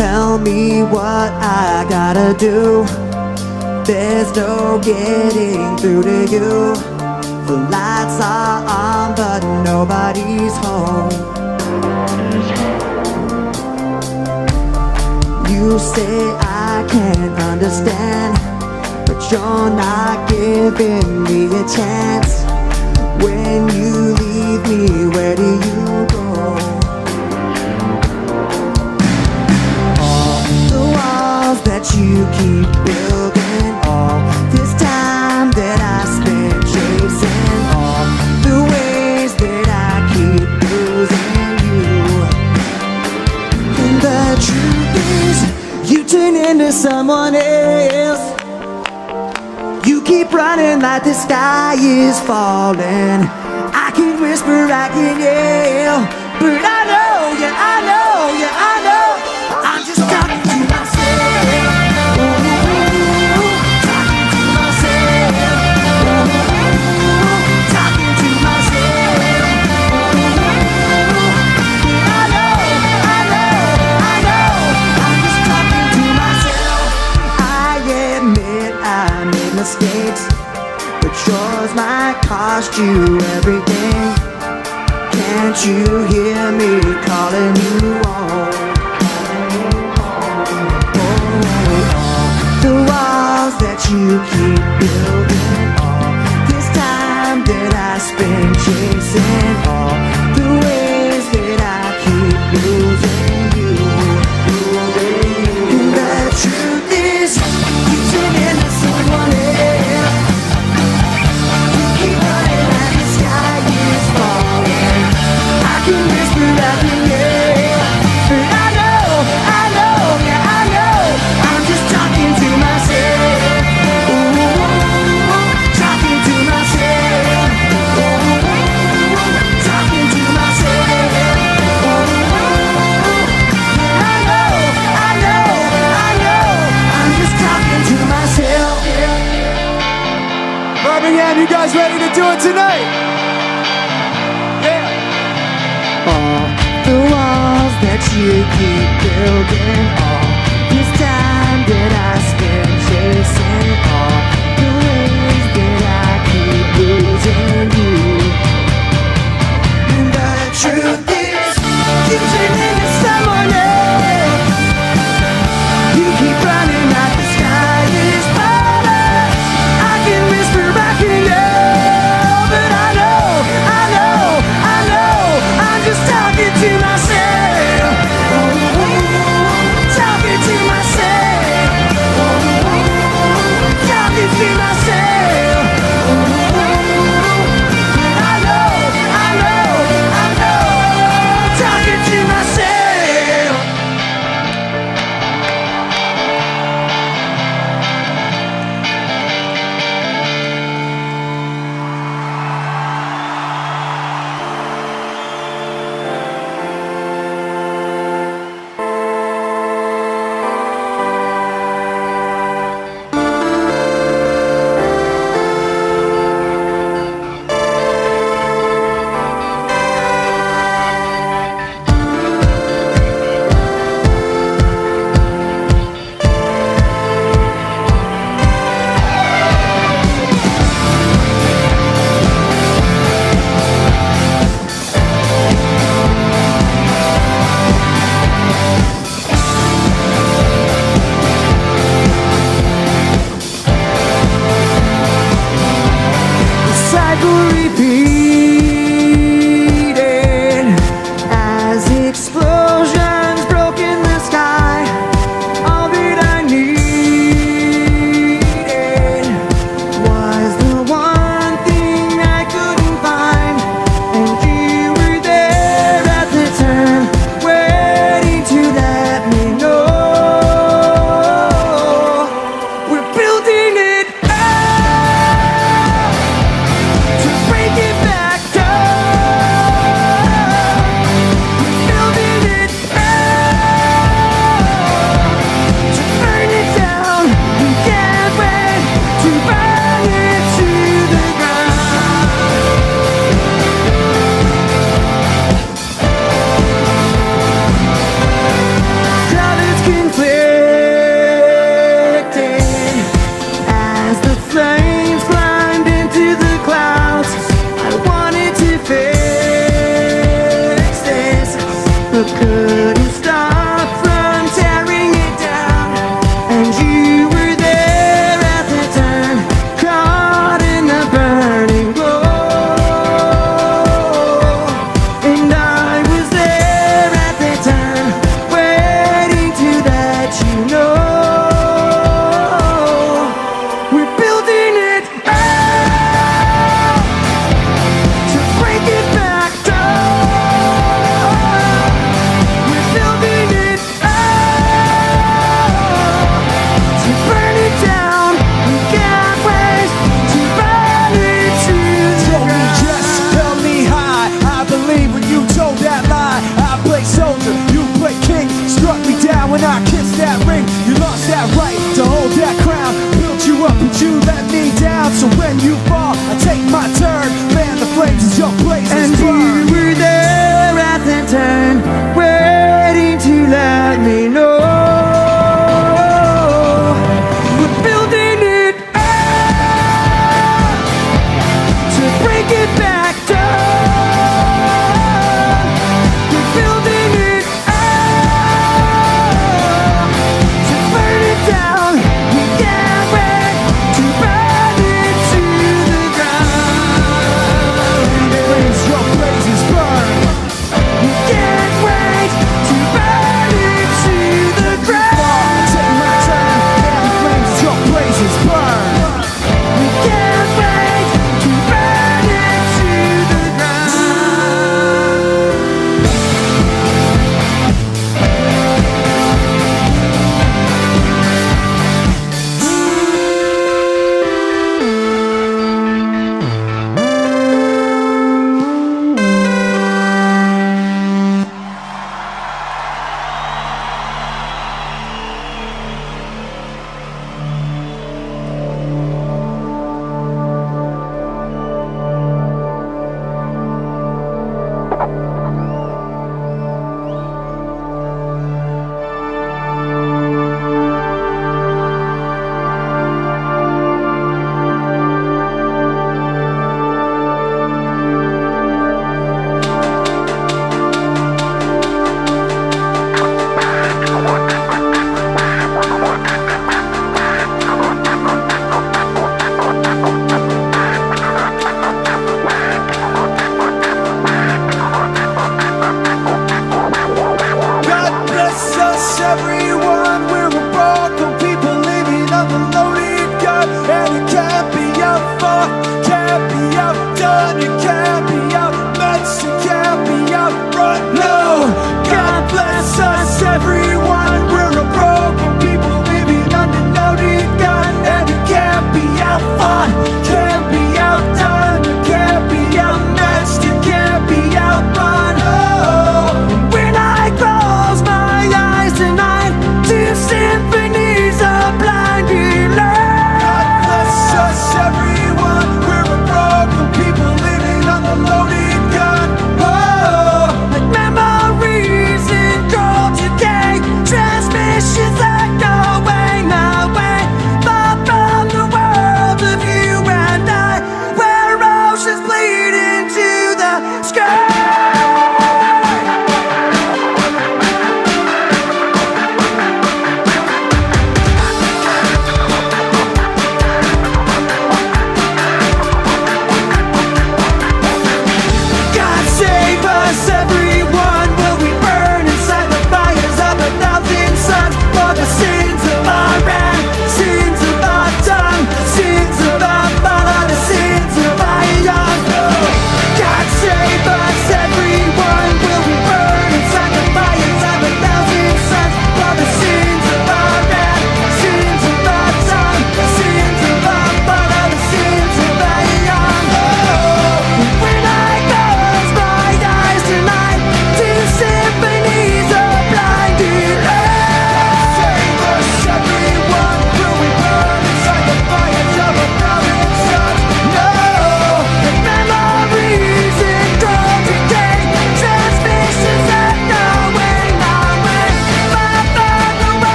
Tell me what I gotta do. There's no getting through to you. The lights are on but nobody's home. You say I can't understand, but you're not giving me a chance. When you leave me, where do you go? That you keep building, all this time that I spent chasing, all the ways that I keep losing you. And the truth is, you turn into someone else. You keep running like the sky is falling. I can whisper, I can yell, but I know, yeah, I know, yeah, I know. I'm just talking to myself. Mistakes, but yours might cost you everything. Can't you hear me calling you on? Oh, the walls that you keep building, all this time that I spend chasing, all the ways that I keep losing you. And the truth is, you turn into someone else. Birmingham, you guys ready to do it tonight? Yeah. All the walls that you keep building, all this time that I spend chasing, all the ways that I keep losing you. And the truth is, you turn into someone else. You keep running like the sky is falling. I can whisper, I can yell, but I know, I know, I know. I'm just talking to myself. Talking cycle repeated as explosions broke in the sky. All that I needed was the one thing I couldn't find, and you were there at the time, waiting to let me know. We're building it up to break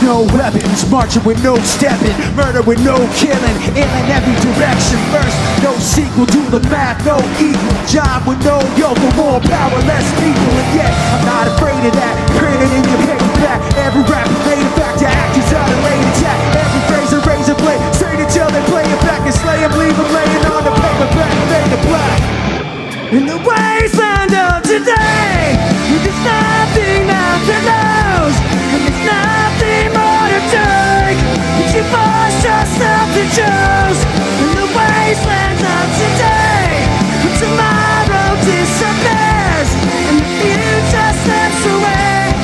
no weapons, marching with no stepping, murder with no killing, in every direction. First, no sequel to the math, no equal job with no yoke, for more powerless people. And yet, I'm not afraid of that. Printed in your paperback, every rapper made it back to actors out of late attack. Every phrase a razor blade, straight until they play it back and slay them, leave them laying on the paperback, fade to black. In the wasteland of today, there's nothing left to lose, and there's nothing more to take. But you force yourself to choose. In the wasteland of today, tomorrow disappears, and the future slips away,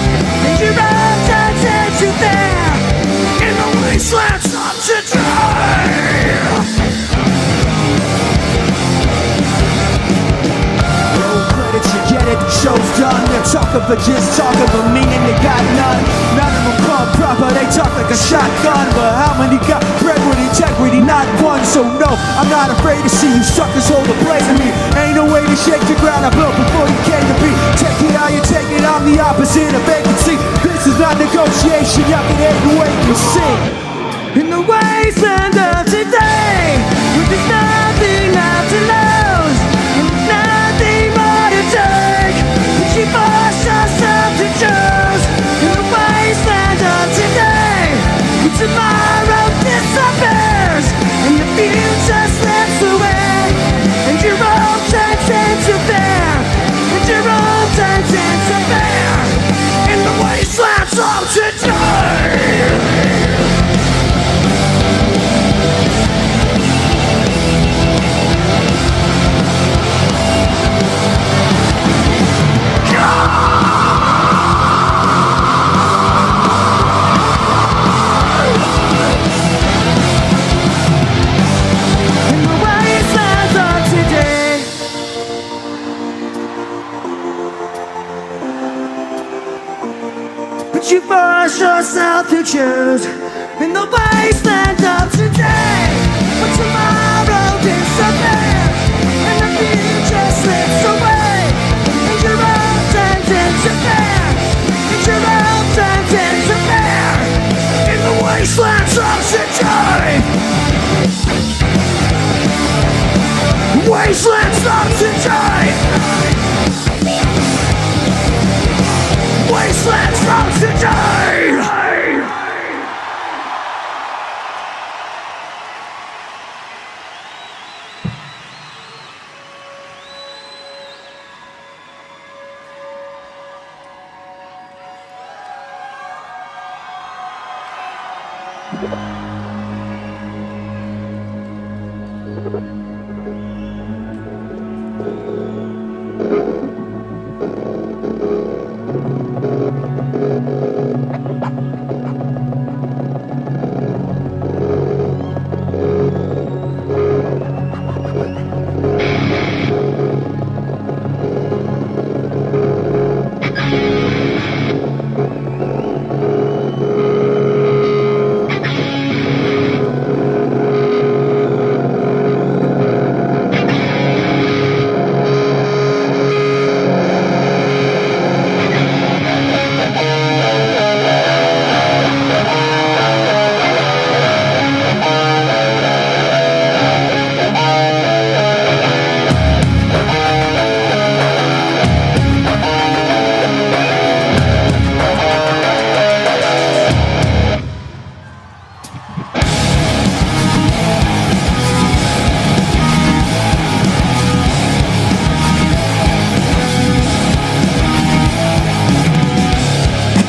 and your own time takes you there. In the wastelands of today. You get it, the show's done. They're talking for just talking, but meaning they got none. None of them pump proper, they talk like a shotgun. But how many got bred with integrity? Not one. So no, I'm not afraid to see you suckers hold a place in me. Ain't no way to shake the ground I built before you came to be. Take it how you take it, I'm the opposite of vacancy. This is not negotiation, y'all can hate and wait and see. In the wasteland of today, with there's nothing left to lose, and there's nothing more to take, but you force yourself to choose. In the wasteland of today, when tomorrow disappears, and the future slips away, and your own time turns to fair, and your own time turns to fair. In the wastelands of today. You force yourself to choose. In the wasteland of today, but tomorrow disappears, and the future slips away, and your own time tends to fair, and your own time tends to fair. In the wastelands of today, wastelands of today. Wastelands from today!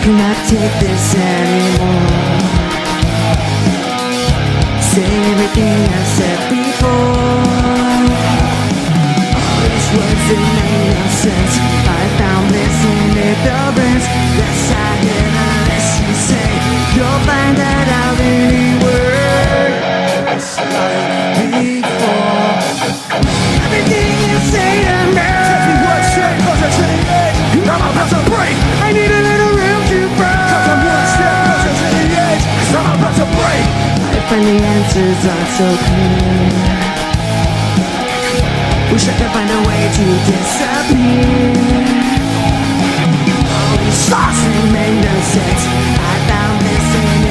Cannot take this anymore. Say everything I said before. All these words that made no sense, I found this in ignorance. Yes, I hear the less you say, you'll find that I really work just like before. Everything you say to me, tell me what's straight, cause I say it. I'm about to break. I need a little room to break. Cause I'm one step closer to the edge. Cause I'm about to break. I find the answers aren't so clear. Wish I could find a way to disappear. All these thoughts that made no sense, I found this in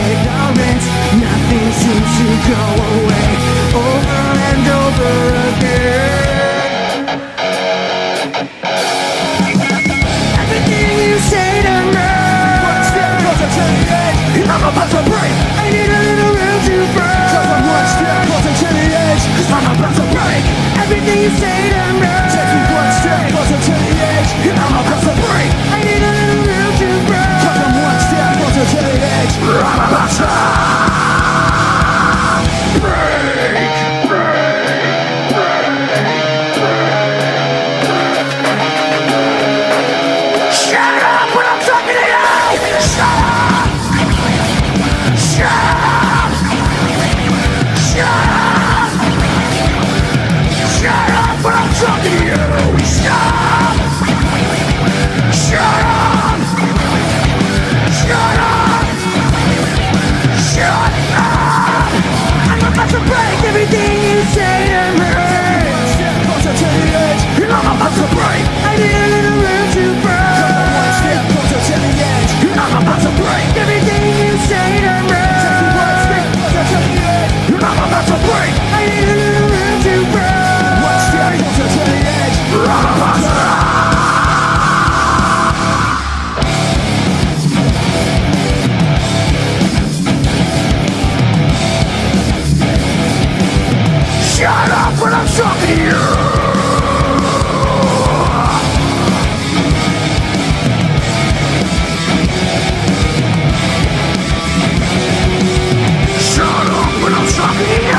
go away over and over again. Everything you say to me, One step closer to the edge, I'm about to break. I need a little room to break. cause I'm one step closer to the edge. I'm about to break. Everything you say to me, Take me one step closer to the edge. I'm about to break. I need a little room to break. Cause I'm one step closer to the edge. I'm about to shut up when I'm talking to you. Shut up. Shut up. Shut up. Shut up when I'm talking to you. Stop. Shut up. Shut up. Shut up. I'm about to break everything you say to me. One step closer to the edge. I'm about to break. I need a little room to break. One step closer to the edge. I'm about to break everything you say to me. One step closer to the edge. I'm about to break. I need a little room to break. One step closer to the edge. I'm about to shut up when I'm talking to you. Shut up when I'm talking to you.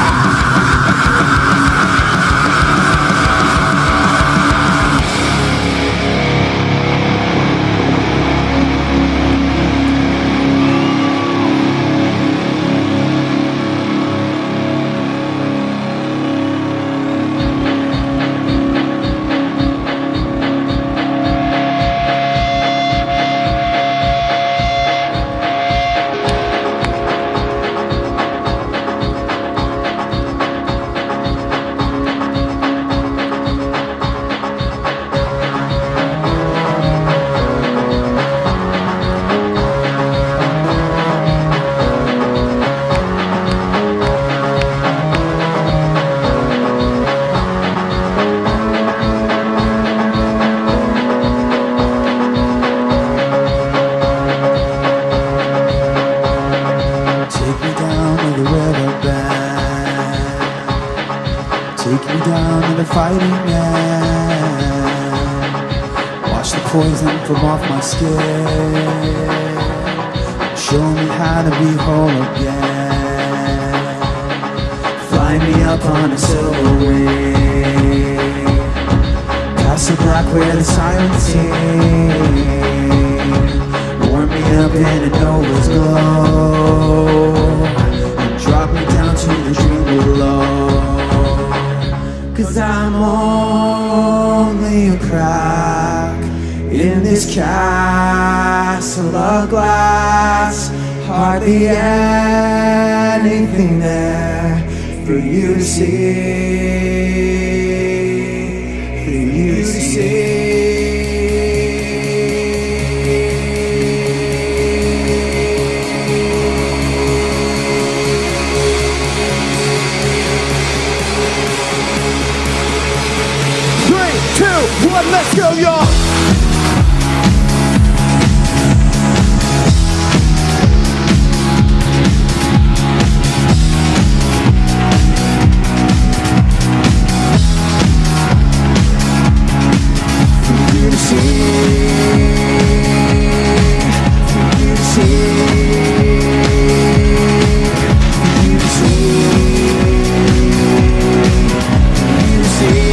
Take me down to the riverbed. Take me down to the fighting man. Wash the poison from off my skin. Show me how to be whole again. Fly me up on a silver wing. Past the black where the silence sings. Warm me up in a Nova's glow. And drop me down to the dream below. Cause I'm only a crack in this castle of glass. Hardly anything there for you to see. For you to see. Let's go, y'all! For you to see, for you to see, for you to see, for you to see.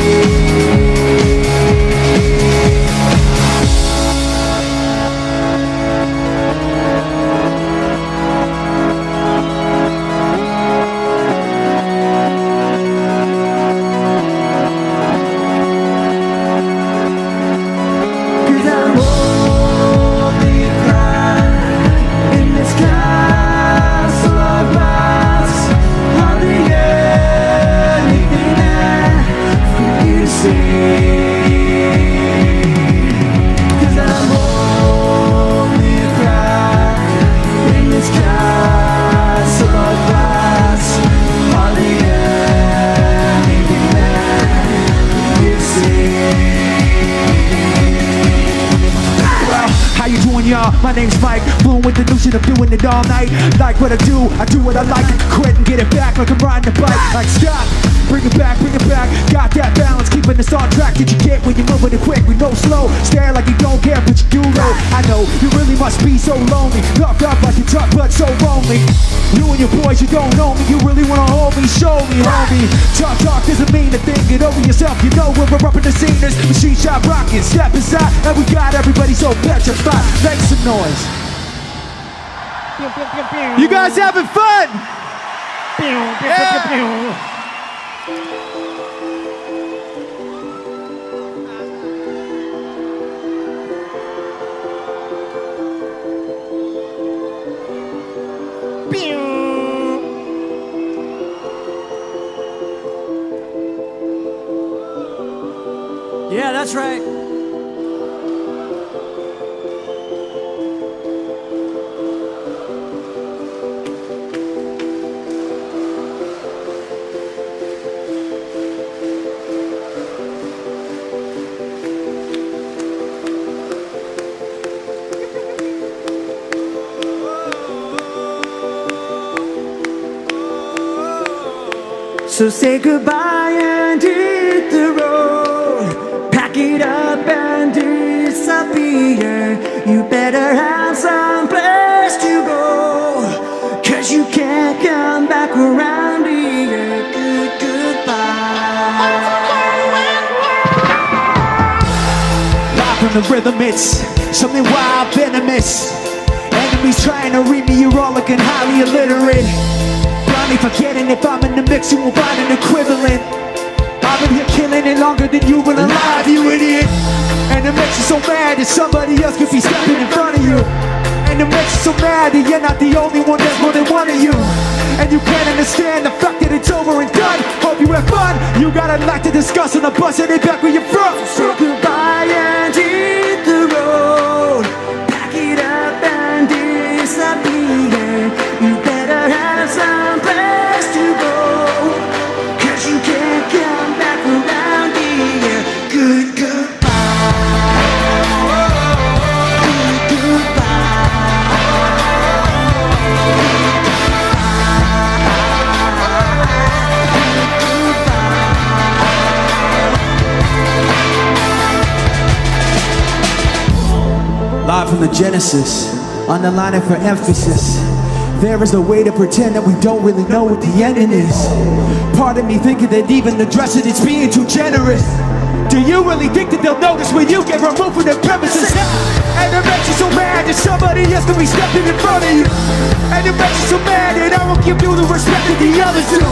y'all. My name's Mike, fluent with the notion of doing it all night. Like what I do what I like. Quit and get it back like I'm riding a bike. Like stop, bring it back. Got that balance, keeping us on track. Did you get when you're moving it quick? We no slow, stare like you don't care, but you do know. I know, you really must be so lonely. Locked up like you talk, but so lonely. You and your boys, you don't know me. You really wanna hold me, show me, homie. Talk doesn't mean a thing. Get over yourself, you know when we're up in the sceners. Machine shop rocking, step inside, and we got everybody so petrified. Make some noise. You guys having fun? Yeah. Yeah, that's right. So say goodbye and hit the road. Pack it up and disappear. You better have some place to go, 'cause you can't come back around here. Goodbye. Live from the rhythm, it's something wild, venomous. Enemies trying to read me, you're all looking highly illiterate. Blindly forgetting if I'm in the mix, you will find an equivalent. I've been here killing it longer than you've been alive, you idiot. And it makes you so mad that somebody else could be stepping in front of you. And it makes you so mad that you're not the only one, there's more than one of you. And you can't understand the fact that it's over and done. Hope you have fun. You got a lot to discuss on the bus and it back where you're from. So goodbye and hit the road. Pack it up and disappear. You better have some place to go, 'cause you can't come back around here. Goodbye. Live from the Genesis, underlining for emphasis. There is a way to pretend that we don't really know what the ending is. Part of me thinking that even addressing it's being too generous. Do you really think that they'll notice when you get removed from the premises? And it makes you so mad that somebody else can be stepping in front of you. And it makes you so mad that I won't give you the respect that the others do.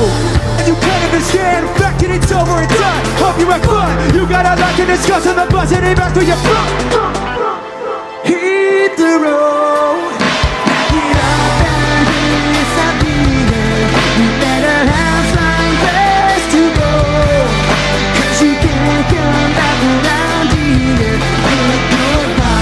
And you can't understand the fact that it's over and done. Hope you have fun. You got a lot to discuss on the bus and back to your front. Hit the road. Pack it up and disappear. You better have some place to go, 'cause you can't come back around here. Goodbye.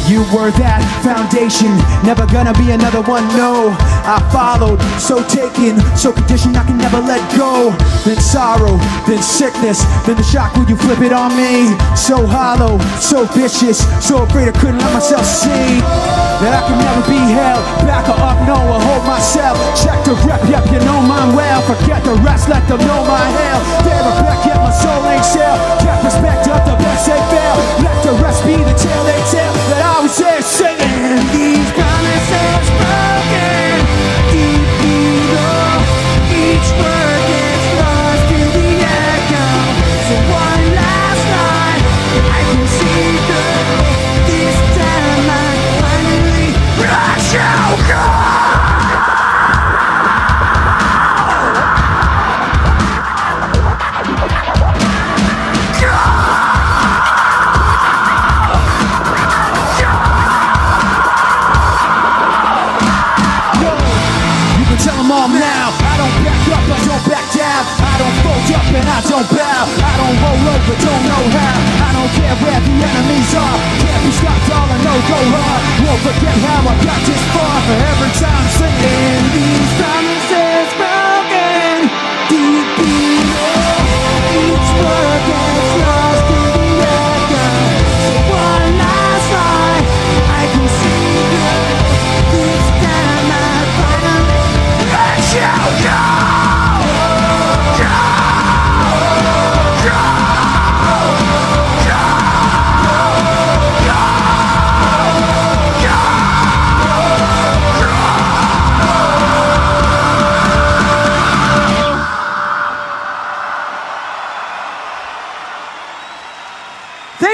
You were that foundation, never gonna be another one, no. I followed, so taken, so conditioned I can never let go. Then sorrow, then sickness, then the shock when you flip it on me. So hollow, so vicious, so afraid I couldn't let myself see that I can never be held back or up, no, or hold myself. Check the rep, yep, you know mine well. Forget the rest, let them know my hell. They're a back, yet my soul ain't sell. Kept respect up, the best they fail. Let the rest be the tale they tell. That I was there singing. These promises broken deep below. Each word gets lost in the echo. So one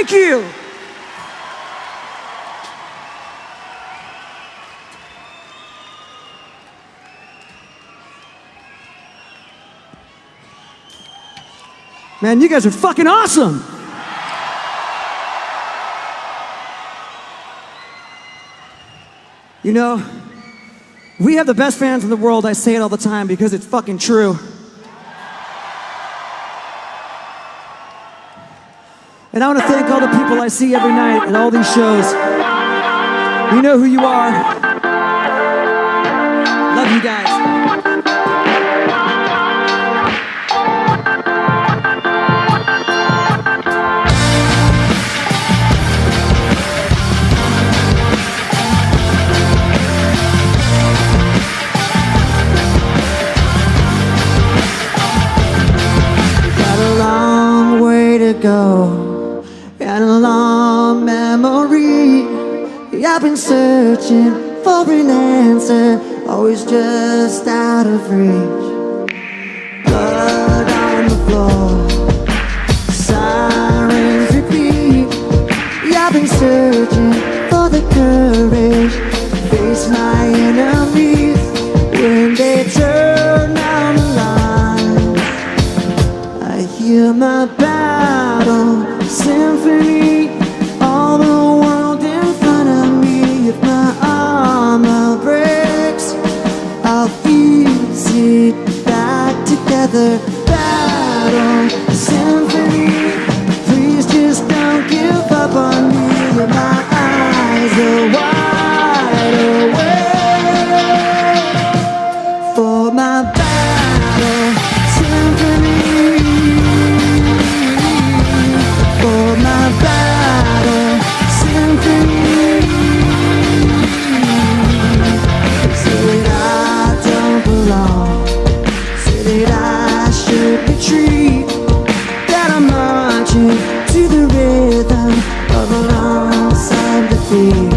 Thank you. Man, you guys are fucking awesome. You know, we have the best fans in the world. I say it all the time because it's fucking true. And I want to thank all the people I see every night at all these shows. You know who you are. Love you guys. Got a long way to go and a long memory. I've been searching for an answer, always just out of reach. Blood on the floor, sirens repeat. I've been searching for the courage to face my enemies when they turn down the line. I hear my battle symphony, all the world in front of me. If my armor breaks, I'll fuse it back together. Battle symphony, please just don't give up on me. If my eyes are wide awake for my battle symphony, for my battle symphony. Say that I don't belong, say that I should retreat, that I'm marching to the rhythm of alongside the beat.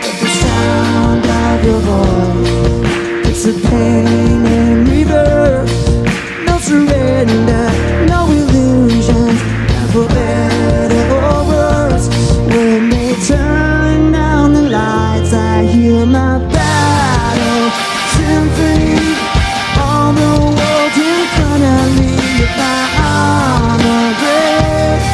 But the sound of your voice, it's a pain in reverse. No surrender, no illusions, and for better or worse. When they turn down the lights, I hear my battle symphony, all the world in front of me. If my armor breaks,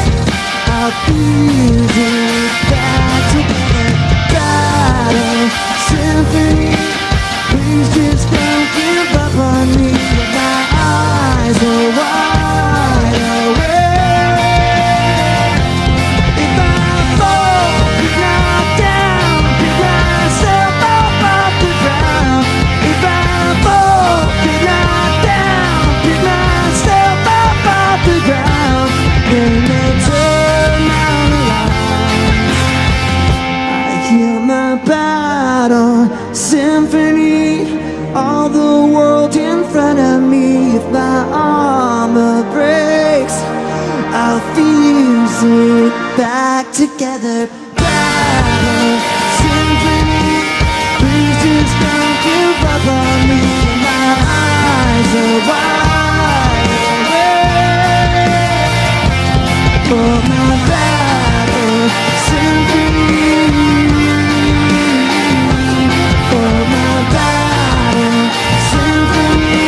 I'll fuse it back together. Battle symphony, please just don't give up on me. If my eyes are wide awake, if I fall, get knocked down, pick myself up off the ground. If I fall, get knocked down, pick myself up off the ground. When they turn down the lights, I hear my battle symphony, all the world in front of me. If my armor breaks, I'll fuse it back together. Battle symphony, please just don't give up on me. My eyes are wide awake for my battle symphony, for my battle symphony.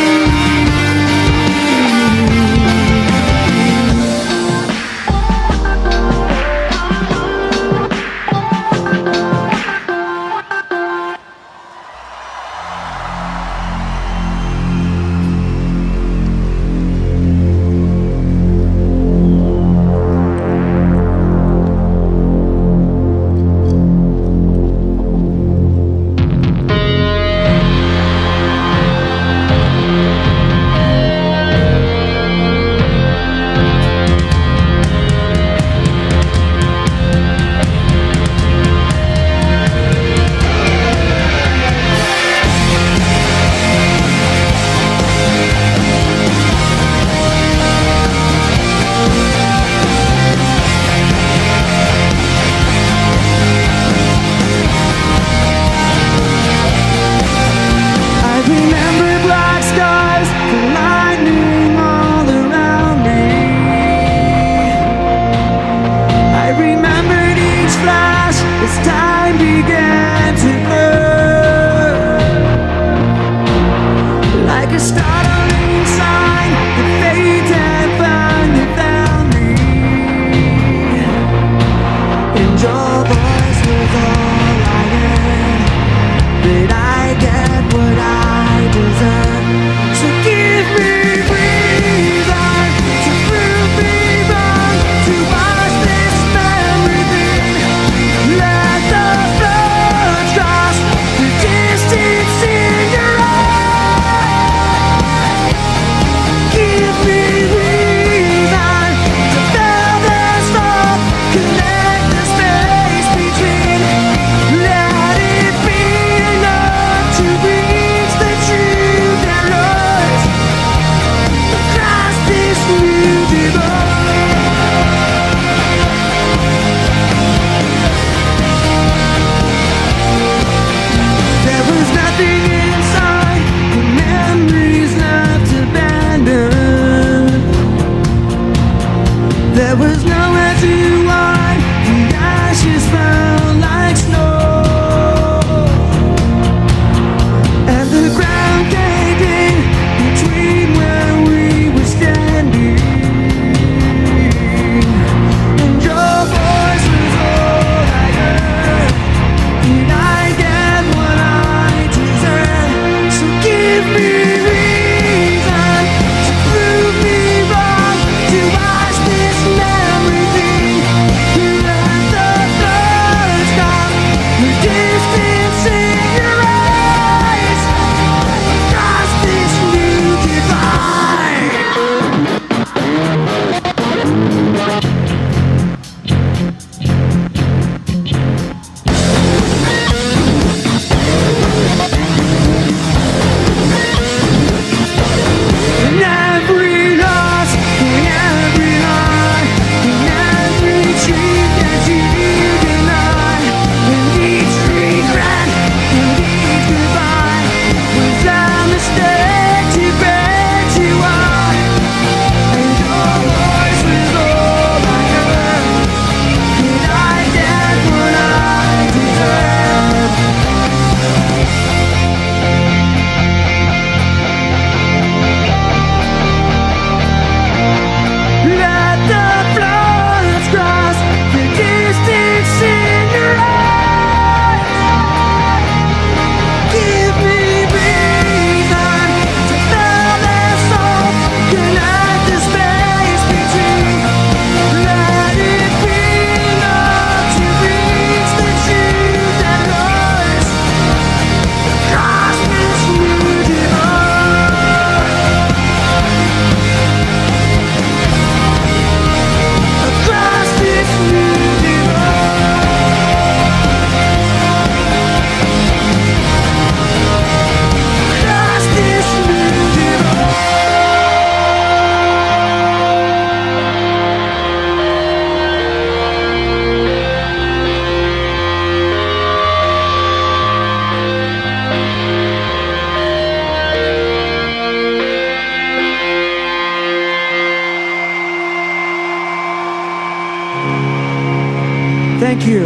There was nowhere to hide. The ashes fell like snow, and the ground caved in between where we were standing. And your voice was all I heard. Did I get what I deserve? So give me reason to prove me wrong, to wash this memory clean, to let the blood stop the distance in your eyes, across this new divide. In every loss, in every lie, in every dream that you deny, in each regret, in each goodbye, was a mistake to break you up. And your voice was all I heard. Did I get what I deserve? Let the floods cross the distance in your eyes. Give me reason to fill this soul, connect the space between. Let it be enough to reach the truth that lies across this new divide. Across this new divide. Across this new divide. Thank you.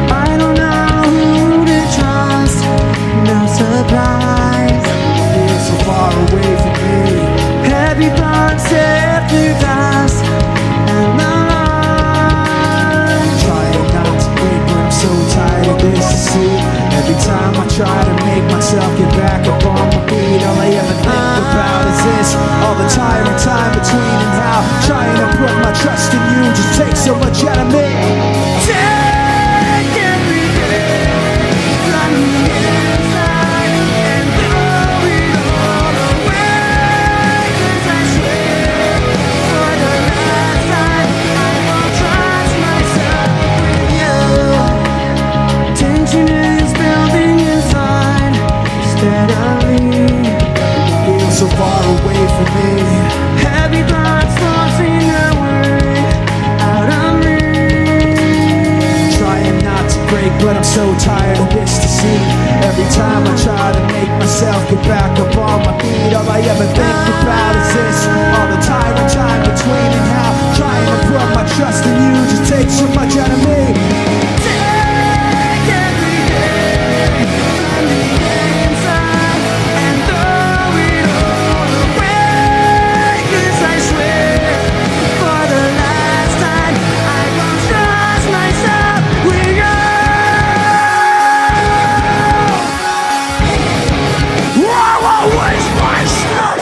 I don't know who to trust. No surprise, you're so far away from me. Heavy thoughts set through dust and the line. Trying not to break, but I'm so tired of this to see. Every time I try to make myself get back up on my feet, all I ever think about is this. All the tiring time between and how trying to put my trust in you just takes so much out of me. Take every day from the inside and throw it all away. 'Cause I swear for the last time I won't trust myself with you. Tension is building inside instead of me. Feel so far away from me. Heavy thoughts forcing their way out of reach. Trying not to break, but I'm so tired of this to see. Every time I try to make myself get back up on my feet, all I ever think about is this. All the tiring time between and how trying to put my trust in you just takes so much out of me. Take every day from the inside and throw it all away. 'Cause I swear for the last time I won't trust myself with you. I won't waste myself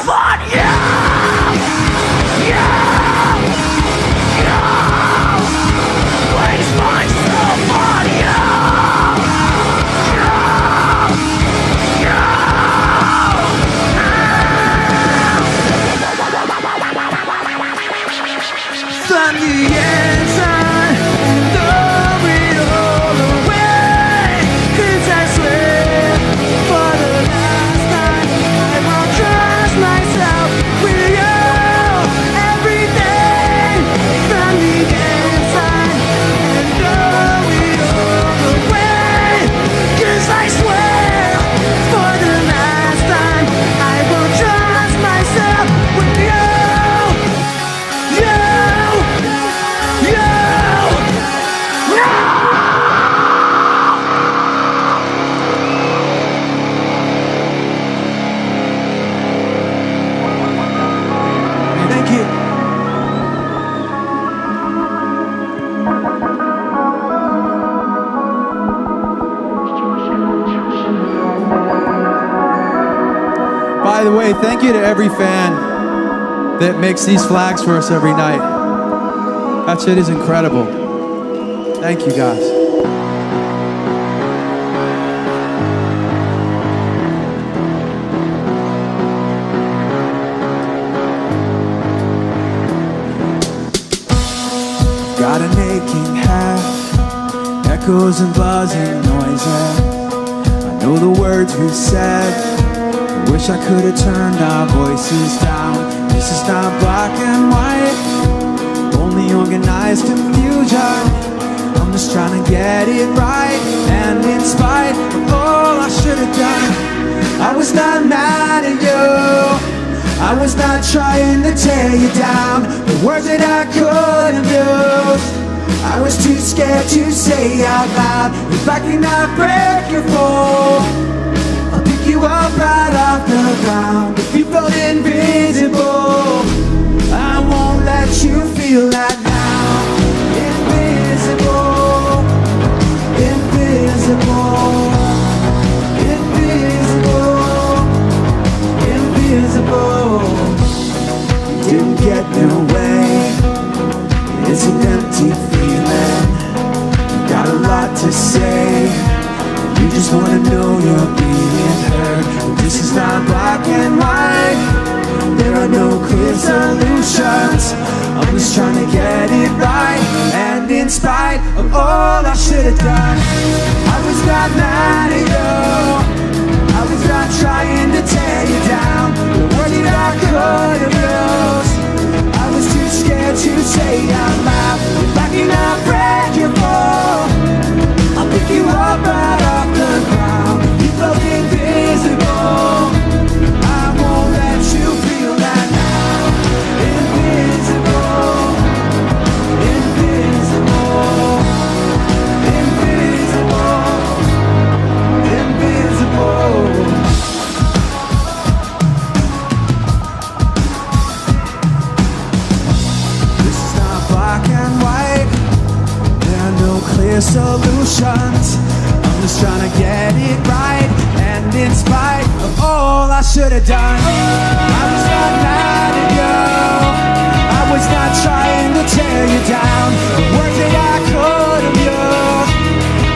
By the way, thank you to every fan that makes these flags for us every night. That shit is incredible. Thank you guys. Got an aching head, echoes and buzzing noises. I know the words we said. I wish I could have turned our voices down. This is not black and white, only organized confusion. I'm just trying to get it right, and in spite of all I should have done, I was not mad at you. I was not trying to tear you down. The words that I could have used, I was too scared to say out loud. If I cannot break your fall, I'll pick you up right off the ground. If you felt invisible, I won't let you feel that now. Invisible, invisible, invisible, invisible. You didn't get no way. It's an empty feeling. You got a lot to say. You just wanna know you're being heard. This is not black and white. There are no clear solutions. I'm just trying to get it right. And in spite of all I should have done, I was not mad at you. I was not trying to tear you down. The word that I could have used, I was too scared to say out loud. If I cannot break your fall, I'll pick you up right off the ground. You felt invisible, I won't let you feel that now. Invisible, invisible, invisible, invisible. This is not black and white. There are no clear solutions. I'm just trying to get it right. And in spite of all I should have done, I was not mad at you. I was not trying to tear you down. The words that I could have used,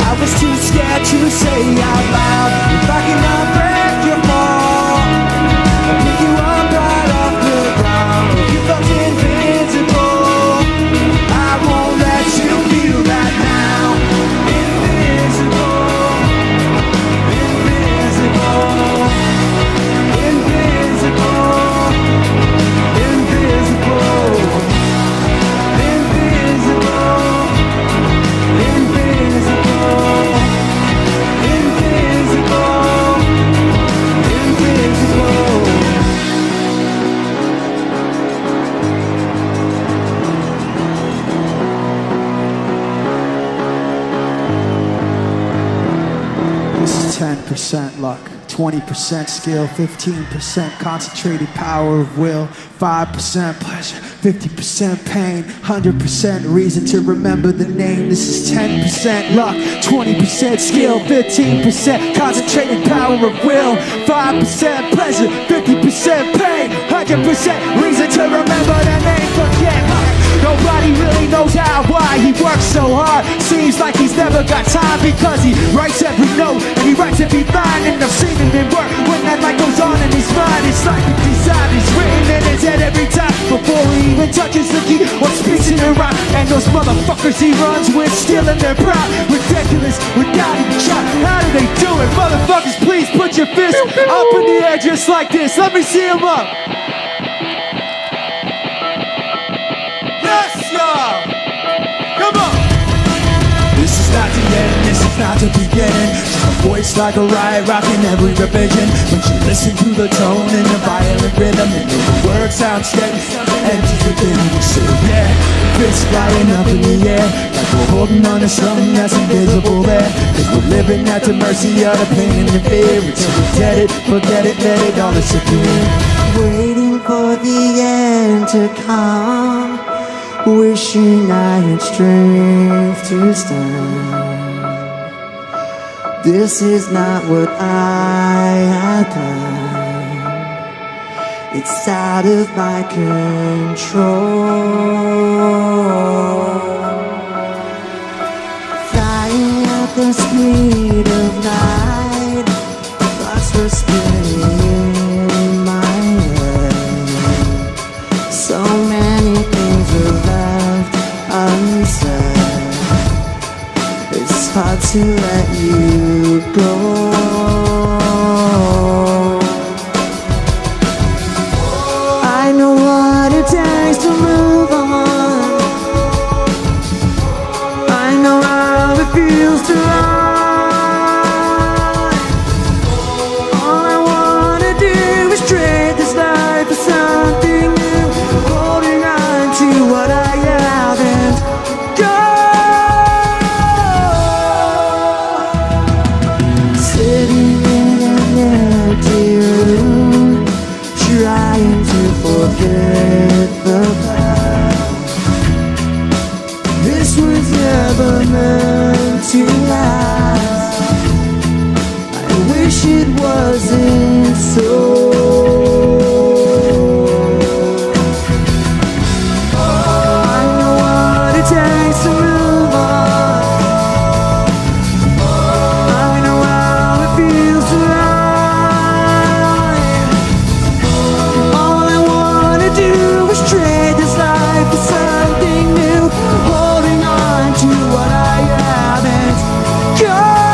I was too scared to say out loud. If I cannot break your fall, I'll pick you up right off the ground. If you felt invisible, I won't let you feel that now. Invisible, invisible, invisible, invisible, invisible, invisible, invisible, invisible. This is 10% luck, 20% skill, 15% concentrated power of will, 5% pleasure, 50% pain, 100% reason to remember the name. This is 10% luck, 20% skill, 15% concentrated power of will, 5% pleasure, 50% pain, 100% reason to remember the name. Forget nobody really knows how, why he works so hard. Seems like he's never got time because he writes every note and he writes every line. And I've seen him in work when that light goes on in his mind. It's like the design is written in his head every time before he even touches the key or speaks in a rhyme. And those motherfuckers he runs with still in their pride. Ridiculous, without even trying. How do they do it? Motherfuckers, please put your fist up in the air just like this. Let me see him up. Yes, y'all! Come on! This is not the end, this is not the beginning. Just a voice like a riot rocking every revision. When you listen to the tone and the violent rhythm, and the words sound steady, empty within you. So yeah, fists flying up in the air, like we're holding on to something that's invisible there. Cause we're living at the mercy of the pain and the fear. Until we get it, forget it, let it all disappear. Waiting for the end to come, wishing I had strength to stand. This is not what I had planned. It's out of my control. Flying at the speed of light, thoughts were spinning in my head. So many things were left unsaid. It's hard to let you go. I know what it takes to move on. I know how it feels to run. All I wanna do is trade this life for something new, holding on to what I haven't got. Sitting in an empty room, trying to forget the past. This was never meant to last. I wish it wasn't so. I know what it takes to move on. I know how it feels to run. All I wanna do is trade this life for something new, holding on to what I haven't got.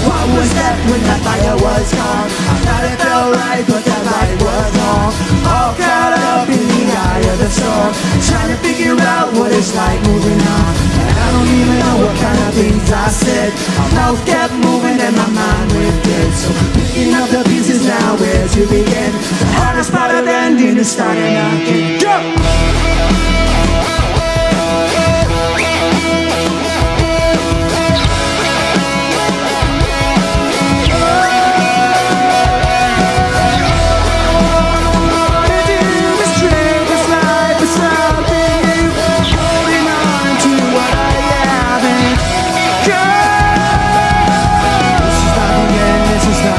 What was left when the fire was gone? I thought it felt right, but that right was wrong. All caught up in the eye of the storm, trying to figure out what it's like moving on. And I don't even know what kind of things I said. My mouth kept moving and my mind drifted. So picking up the pieces now, where to begin? The hardest part of ending is starting again. Go!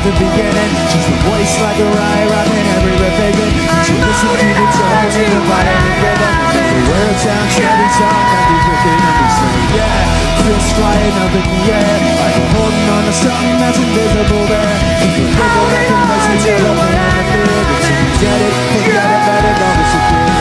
The beginning, just a voice like a riot, rapping every revision. She listen to the tones in the violent rhythm. The words sound every song that be written and be sung. Yeah, feels flying up in the air, like I'm holding on to something that's invisible there. If you look at it, can listen to the pain and the fear. But you get it, forget it, let it all disappear.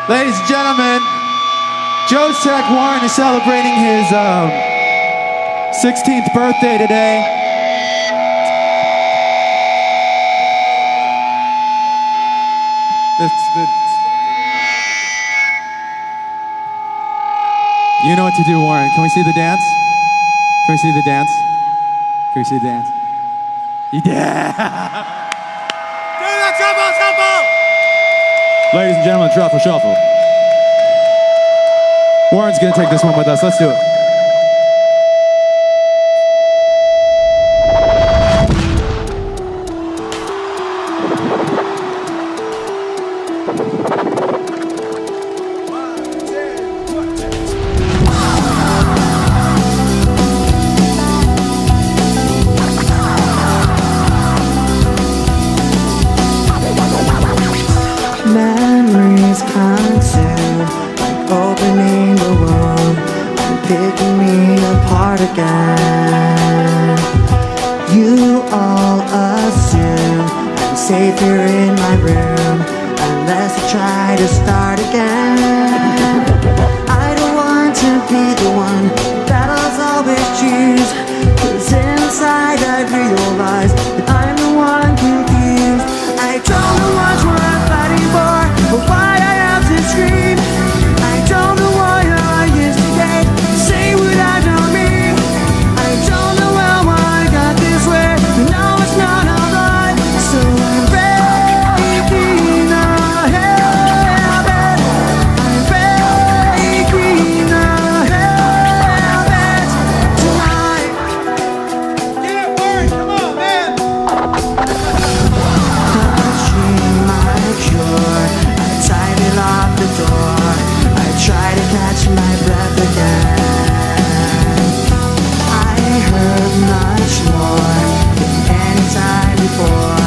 Ladies and gentlemen, Joe's Tech Warren is celebrating his 16th birthday today. You know what to do, Warren. Can we see the dance? Can we see the dance? Can we see the dance? Yeah! Ladies and gentlemen, Truffle Shuffle. Warren's gonna take this one with us. Let's do it. Memories consume, like opening the wound and picking me apart again. You all assume I'm safe here in my room unless I try to start again. I don't want to be the one that I'll always choose, 'cause inside I realize that I'm the one confused. I don't know what we're fighting for, or why I have to scream. I don't know why I instigate, say what I don't mean. I don't know how I got this way, but no, it's not alright. So I'm breaking a habit. I'm breaking a habit tonight. Get it, Warren, come on, man. Touching my cure, I tied it off the door. I try to catch my breath again. I heard much more than any time before.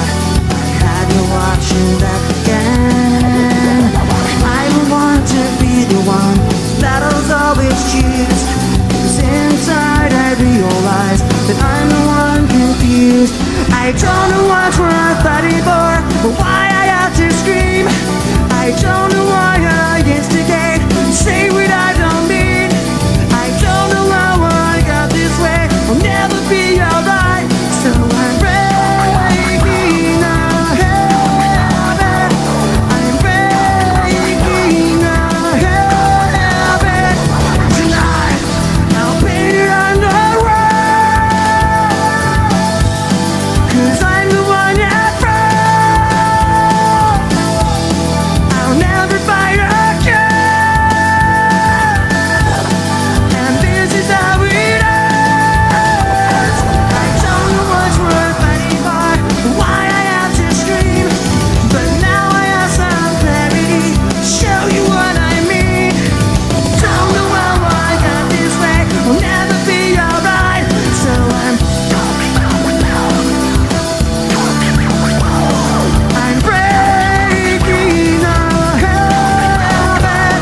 I had to watch you back again. I don't want to be the one that I'll always choose, 'cause inside I realize that I'm the one confused. I don't know what we're fighting for, or why I have to scream. I don't know why I instigate, say what I don't mean. I don't know how I got this way, I'll never be alright. So I'm breaking a habit. I'm breaking a habit tonight. I'll paint it on the wall, 'cause I'm the one that broke. I'll never fight again, and this is how it ends. I don't know what's worth fighting for, why I have to scream, but now I have some clarity, show you what I mean. Don't know how I got this way, I'll never be alright. So I'm breaking a habit.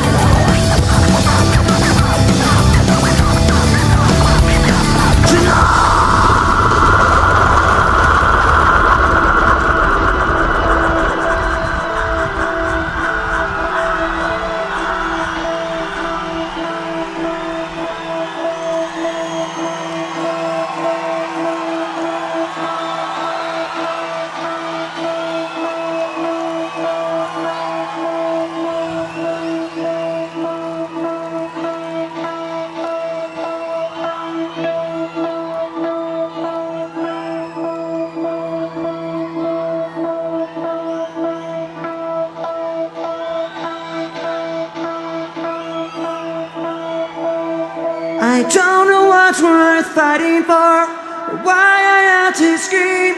I don't know what's worth fighting for, or why I have to scream.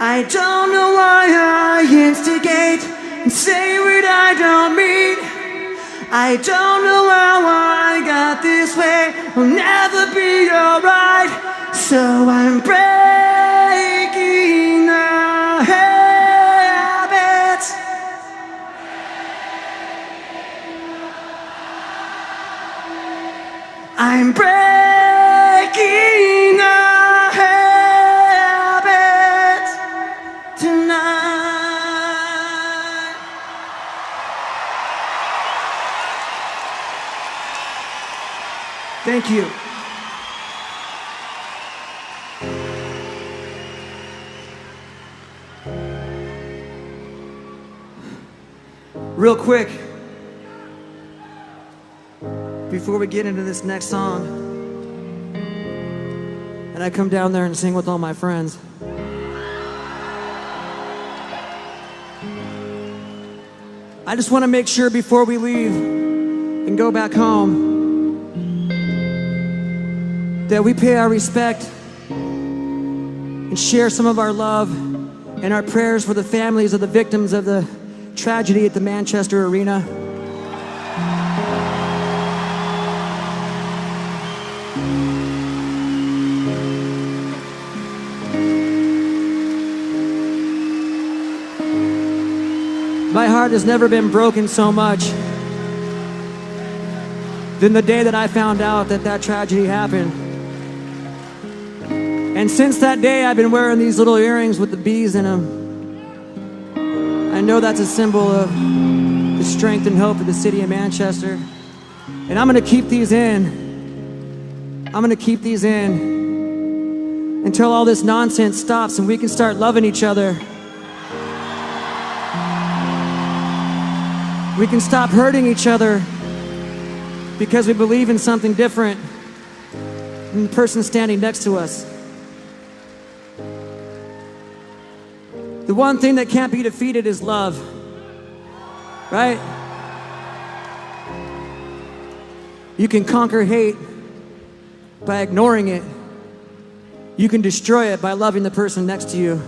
I don't know why I instigate and say what I don't mean. I don't know how I got this way, I'll never be alright. So I'm breaking a habit. I'm breaking a habit tonight. Thank you. Real quick, before we get into this next song, and I come down there and sing with all my friends, I just want to make sure before we leave and go back home that we pay our respect and share some of our love and our prayers for the families of the victims of the tragedy at the Manchester Arena. My heart has never been broken so much than the day that I found out that that tragedy happened. And since that day, I've been wearing these little earrings with the bees in them. know that's a symbol of the strength and hope of the city of Manchester. And I'm gonna keep these in. I'm gonna keep these in until all this nonsense stops and we can start loving each other. We can stop hurting each other because we believe in something different than the person standing next to us. The one thing that can't be defeated is love, right? You can conquer hate by ignoring it. You can destroy it by loving the person next to you.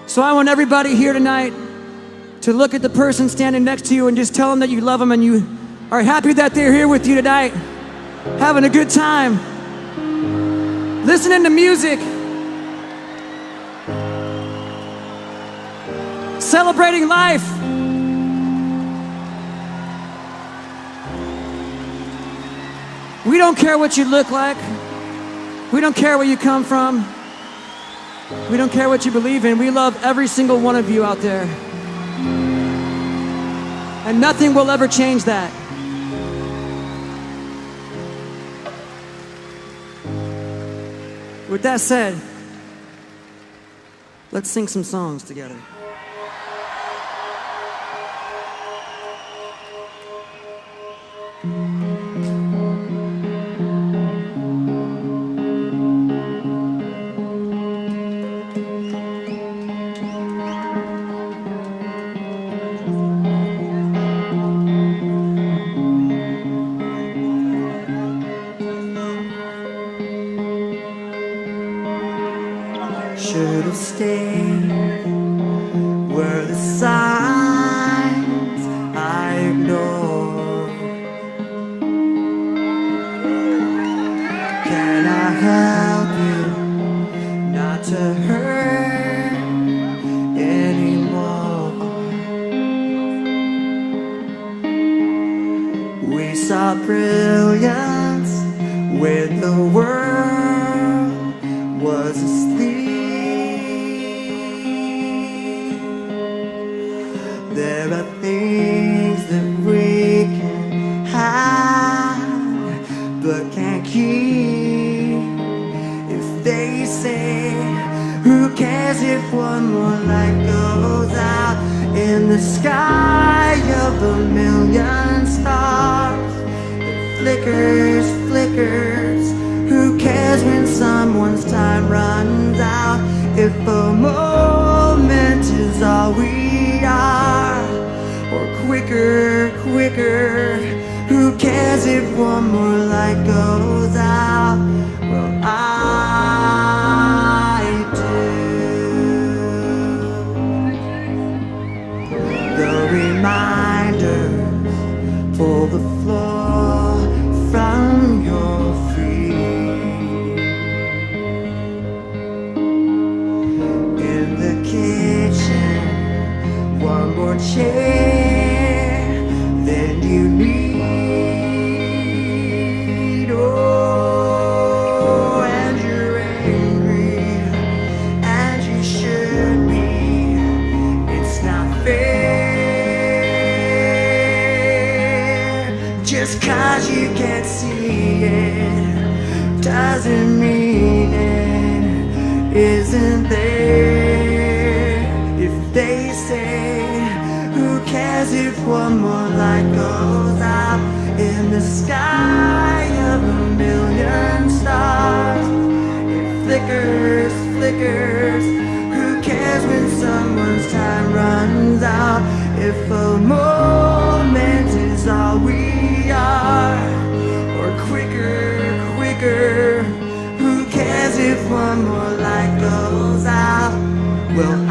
So I want everybody here tonight to look at the person standing next to you and just tell them that you love them and you are happy that they're here with you tonight, having a good time, listening to music, celebrating life. We don't care what you look like. We don't care where you come from. We don't care what you believe in. We love every single one of you out there. And nothing will ever change that. With that said, let's sing some songs together. Should have stayed were the signs I ignored. Can I help you not to hurt anymore? We saw brilliance when the world was asleep. There are things that we can have but can't keep. If they say, who cares if one more light goes out in the sky of a million stars? It flickers, flickers. Who cares when someone's time runs out? If a moment is all we are, or quicker, quicker. Who cares if one more light goes out? Well, I do. The reminders pull the floor from your feet. In the kitchen, one more chair than you need. Oh, and you're angry, and you should be. It's not fair. Just 'cause you can't see it doesn't mean it isn't there. If they say, who cares if one more light goes out in the sky of a million stars? It flickers, flickers. Who cares when someone's time runs out? If a moment is all we are, or quicker, quicker. Who cares if one more light goes out? Well,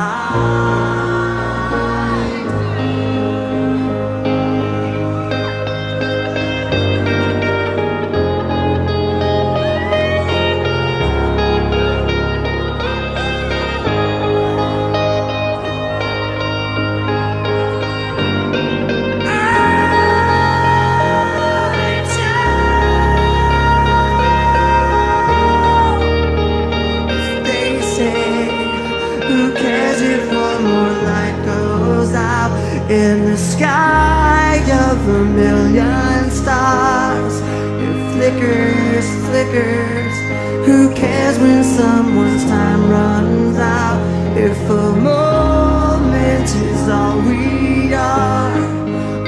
in the sky of a million stars. It flickers, flickers. Who cares when someone's time runs out? If a moment is all we are,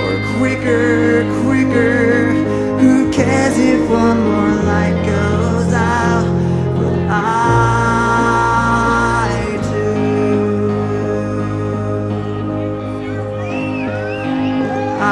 or quicker, quicker. Who cares if one more light goes out? Well, I do. I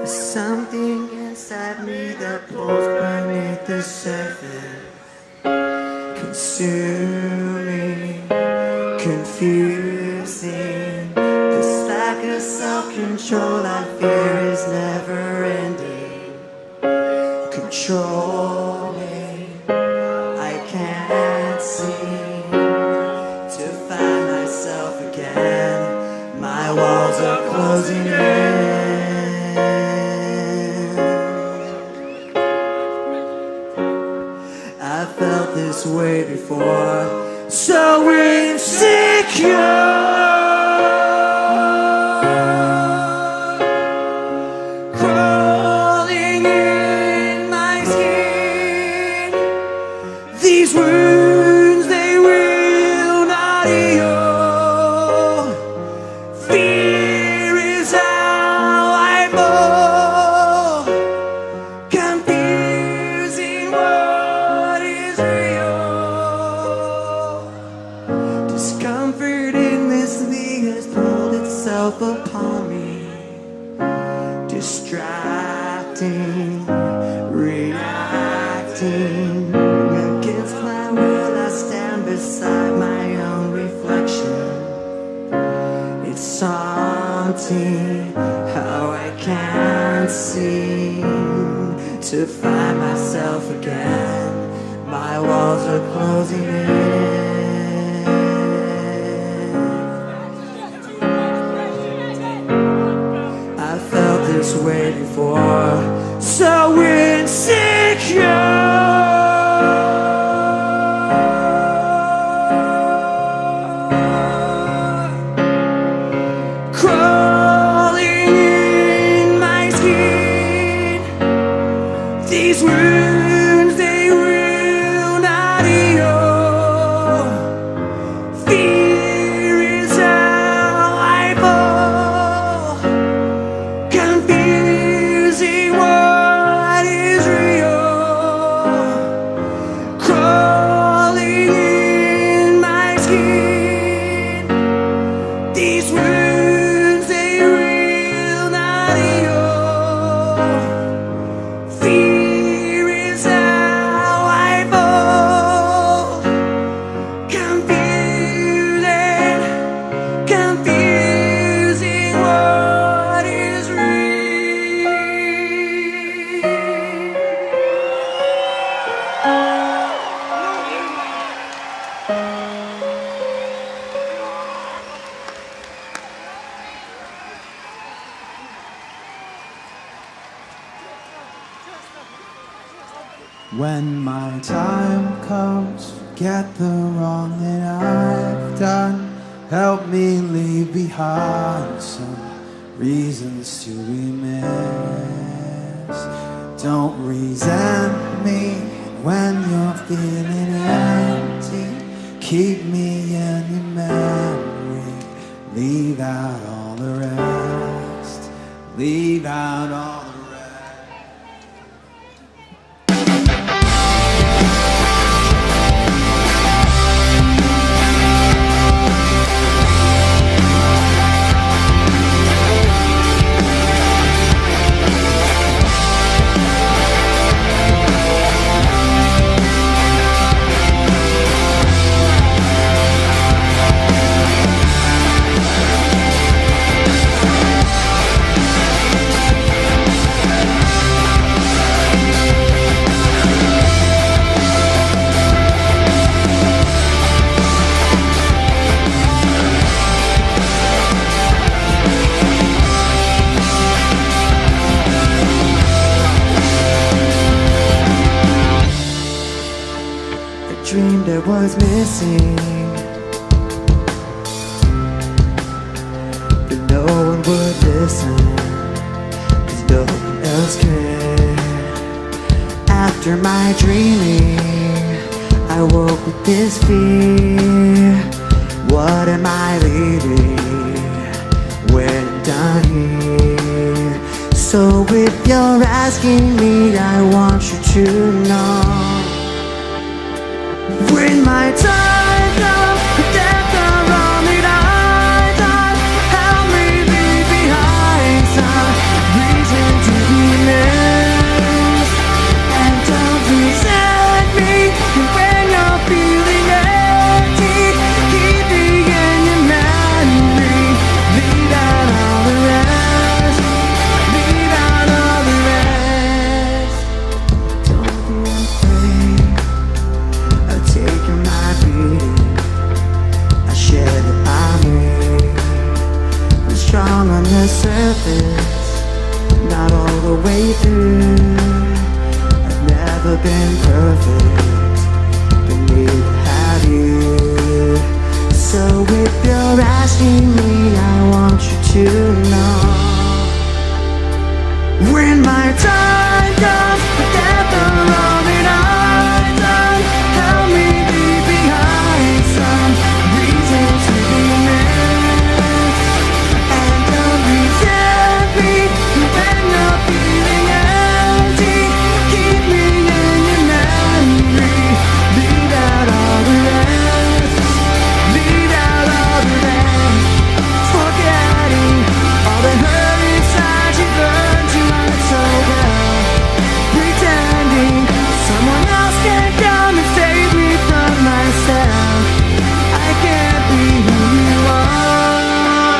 something inside me that pulls beneath the surface, consuming, confusing. This lack of self-control I fear is never ending, controlling. I can't seem to find myself again. My walls are closing in. I felt this way before, so insecure, crawling in my skin. These wounds, they will not heal. Fear is how I fall, confusing what is real. Discomfort in this me has pulled itself upon me, distracting, reacting. Against my will I stand beside my own reflection. It's haunting how I can't seem to find myself again. My walls are closing in. I felt this way before, so insecure. Crawling in my skin. These wounds, they will not heal. Fear is how I fall, confusing what is real. Crawling in my skin. These wounds, they will not heal. Fear is how I fall, confusing, confusing what is real. When my time comes, forget the wrong that I've done. Help me leave behind some reasons to remiss. Don't resent me when you're feeling empty. Keep me in your memory. Leave out all the rest. Leave out all the rest. it was missing. But no one would listen, 'cause no one else cared. After my dreaming, I woke with this fear. What am I leaving when I'm done here? So if you're asking me, I want you to know, when my time comes, death around me, help me leave behind some reason to be missed. And don't resent me when you're feeling empty. Keep me in your memory. Leave out all the rest. Leave out all the rest. Don't be afraid of taking my beating. I share that I'm weak. I'm strong on the surface, not all the way through. I've never been perfect, but neither have you. So if you're asking me, I want you to know, when my time comes, death around me, help me leave behind some reason to be missed. And don't resent me when you're feeling empty. Keep me in your memory. Leave out all the rest. Leave out all the rest. Forgetting all the hurt inside you learned to hide so well. Pretending someone else can come and save me from myself. I can't be who you are.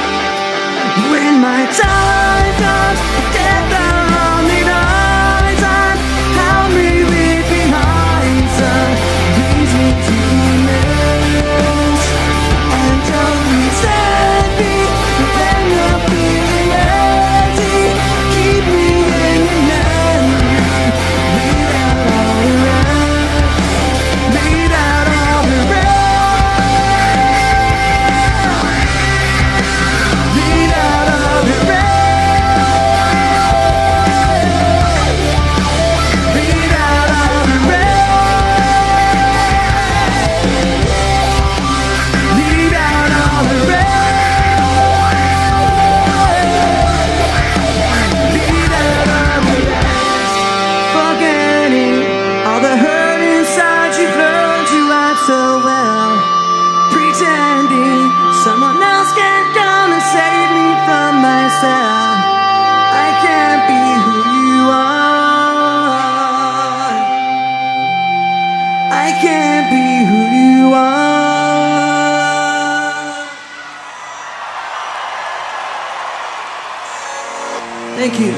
When my time comes, death around me, help me leave behind some reason to miss. And don't resent me when you're feeling empty. Keep me in your memory. Leave out all the rest. Leave out all the rest. Leave out all the rest. Leave out all the rest. Leave out all the rest. Leave out all the rest. Forgetting all the hurt inside you've learned to hide so well. Pretending someone else can come and save me from myself. I can't be who you are. I can't be who you are. Thank you.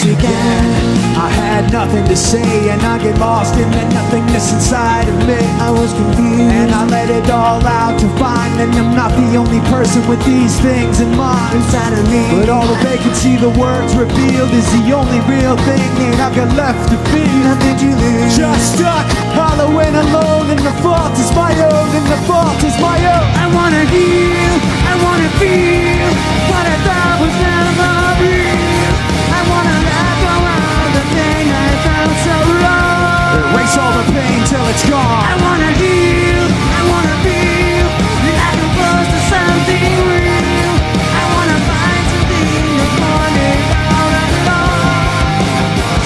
Again, I had nothing to say, and I get lost in the nothingness inside of me. I was confused, and I let it all out to find that I'm not the only person with these things in mind inside of me. But all the vacancy, the words revealed, is the only real thing that I've got left to feel. Nothing to lose, just stuck, hollow and alone, and the fault is my own, and the fault is my own. I wanna heal, I wanna feel what I thought was never real. I wanna let go of the thing I found so wrong. Erase all the pain till it's gone. I wanna heal, I wanna feel like I'm close to something real. I wanna find something that's more than all alone,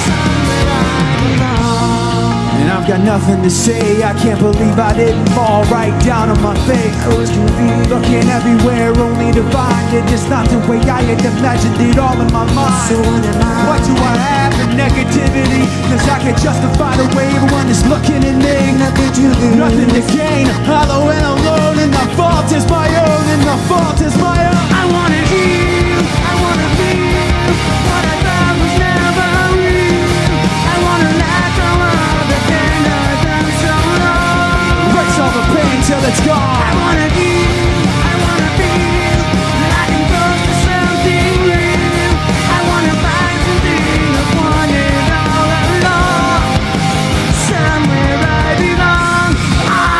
somewhere I belong. And I'm I've got nothing to say. I can't believe I didn't fall right down on my face. I was confused, looking everywhere only to find it is not the way I had imagined it all in my mind. So what am I? What do I have for negativity? Cause I can justify the way everyone is looking at me. Nothing to lose, Nothing to gain, hollow and alone. And the fault is my own, and the fault is my own. I wanna heal, I wanna feel what I thought was never real. I wanna let go of the pain I've done so long. Erase all the pain till it's I gone. wanna heal, I wanna feel that I can go to something real. I wanna find something I've wanted all along. Somewhere I belong.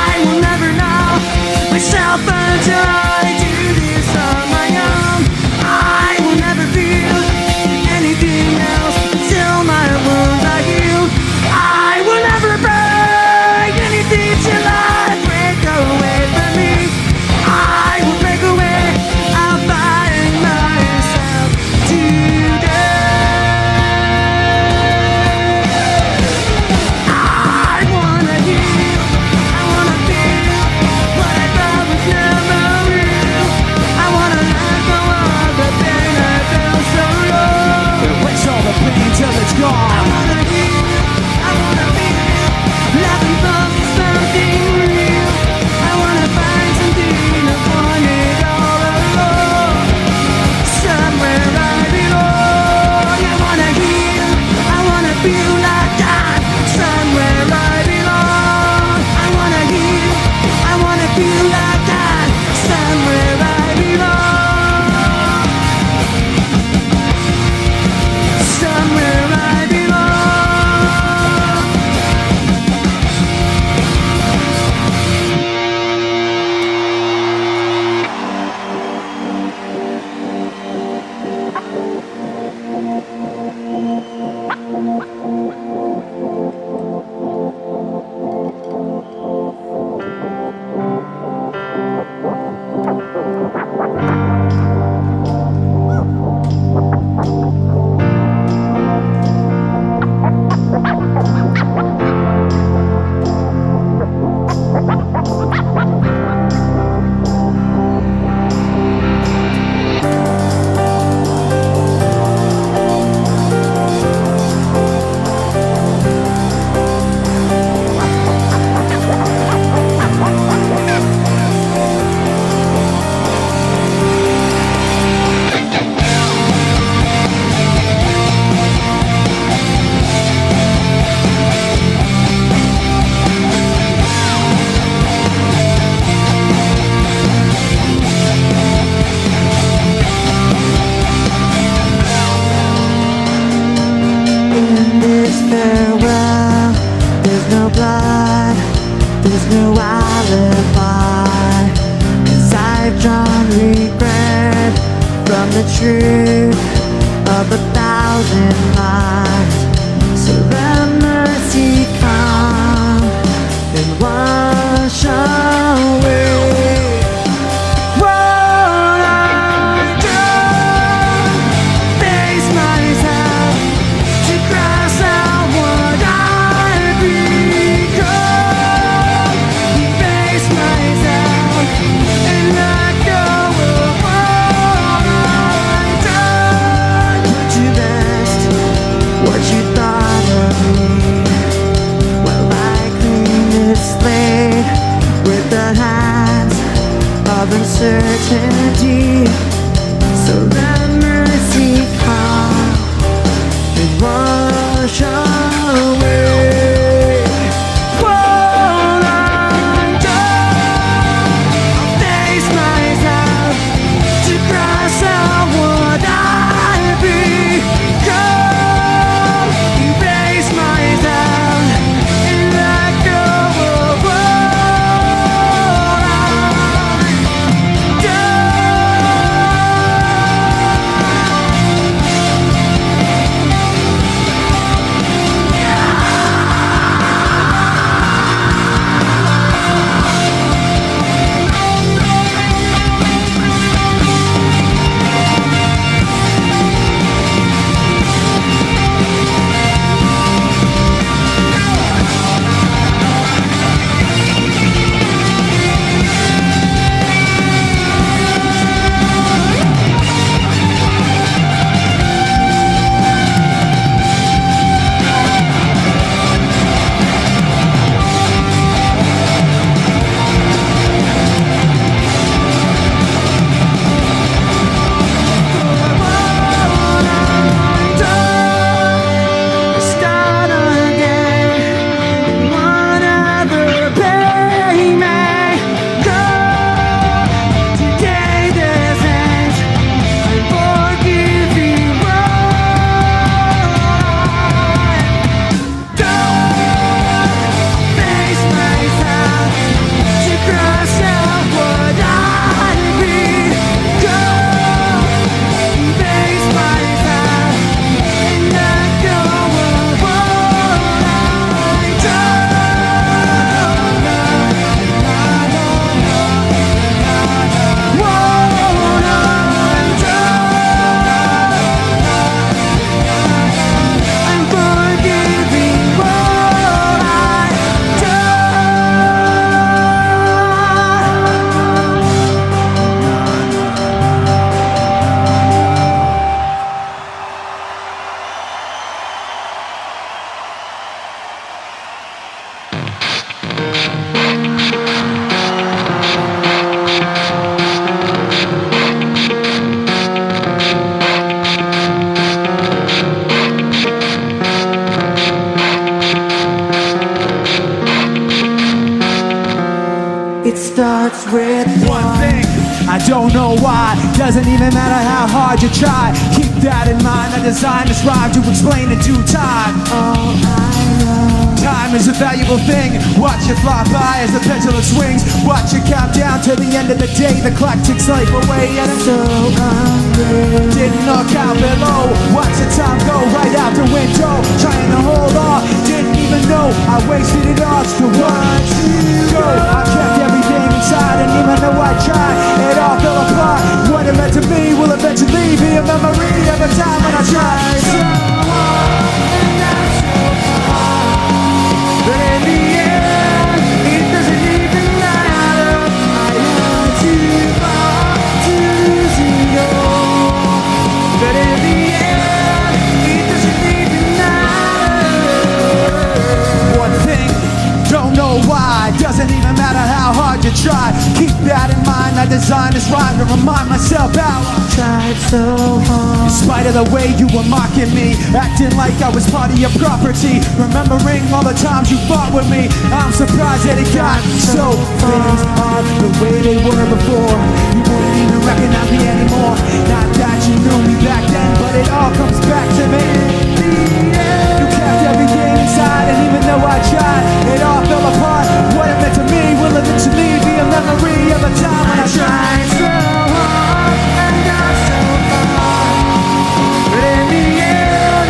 I will never know myself until I do this on my own. I will never feel anything else until my wounds are healed. I will never break anything till I break away from me. I will break away. I'll find myself today. I wanna heal. I wanna feel what I thought was never real. I wanna let go of the pain I felt so long. Erase all the pain till it's I gone. wanna heal, I wanna feel, nothing but something real. I wanna find something I wanted all along. Somewhere I belong. I wanna heal, I wanna feel like I'm somewhere I belong. I wanna heal, I wanna feel like I'm somewhere I belong. Somewhere I belong. In this farewell, there's no blood, there's no alibi. 'Cause I've drawn regret from the truth of 1,000 lies. So let mercy come and wash away what I've done. Face myself to cross out what I've become. Face myself and let go of what I've done. Put to rest what you thought of me. Well, I clean this slate with the hands of uncertainty. So let mercy come and wash away what I've done. Face myself to cross out what I've become. Face myself and let go of what I've done. It starts with One thing, I don't know why. Doesn't even matter how hard you try. Keep that in mind. I designed this rhyme to explain in due time. all I know. Time is a valuable thing. Watch it fly by as the pendulum swings. Watch it count down to the end of the day. The clock ticks life away and So hungry. didn't look out below. Watch the time go right out the window. Trying to hold on, didn't even know I wasted it all just to watch you go. I kept everything inside and even though I tried, it all fell apart. What it meant to me will eventually be a memory of a time when I tried so hard and not so far. But in the end, it doesn't even matter. I am too far to lose it all. But in the end, it doesn't even matter. One thing, don't know why. Doesn't even matter how hard you try. Keep that in mind. I designed this rhyme to remind myself how I Tried so hard. in spite of the way you were mocking me, acting like I was part of your property, remembering all the times you fought with me. I'm surprised that it got so things are the way they were before. You wouldn't even recognize me anymore. Not that you knew me back then, but it all comes back to me. You kept everything inside, and even though I tried, it all fell apart. What it meant to me will eventually be a memory of a time when I tried so hard and got so far. But in the end,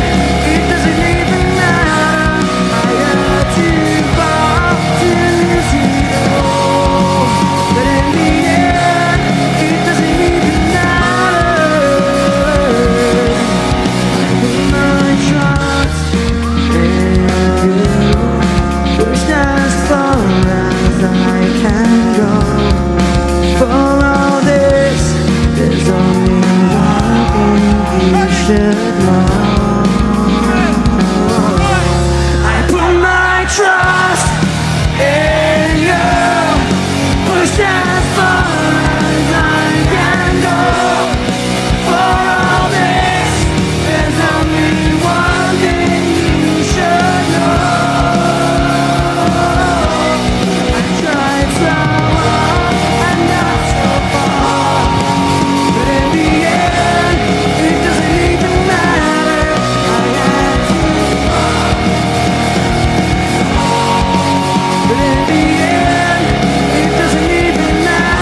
it doesn't even matter. I got too far to lose it all. But in the end, it doesn't even matter. I put my trust in you. Pushed as far as I can go. For all this, there's only one thing you should know. I put my trust in you. Pushed as far as I can go. For all this, there's only one thing you should know. I tried so hard and not so far. But in the end, it doesn't even matter. I had too far. But in the end, it doesn't even matter.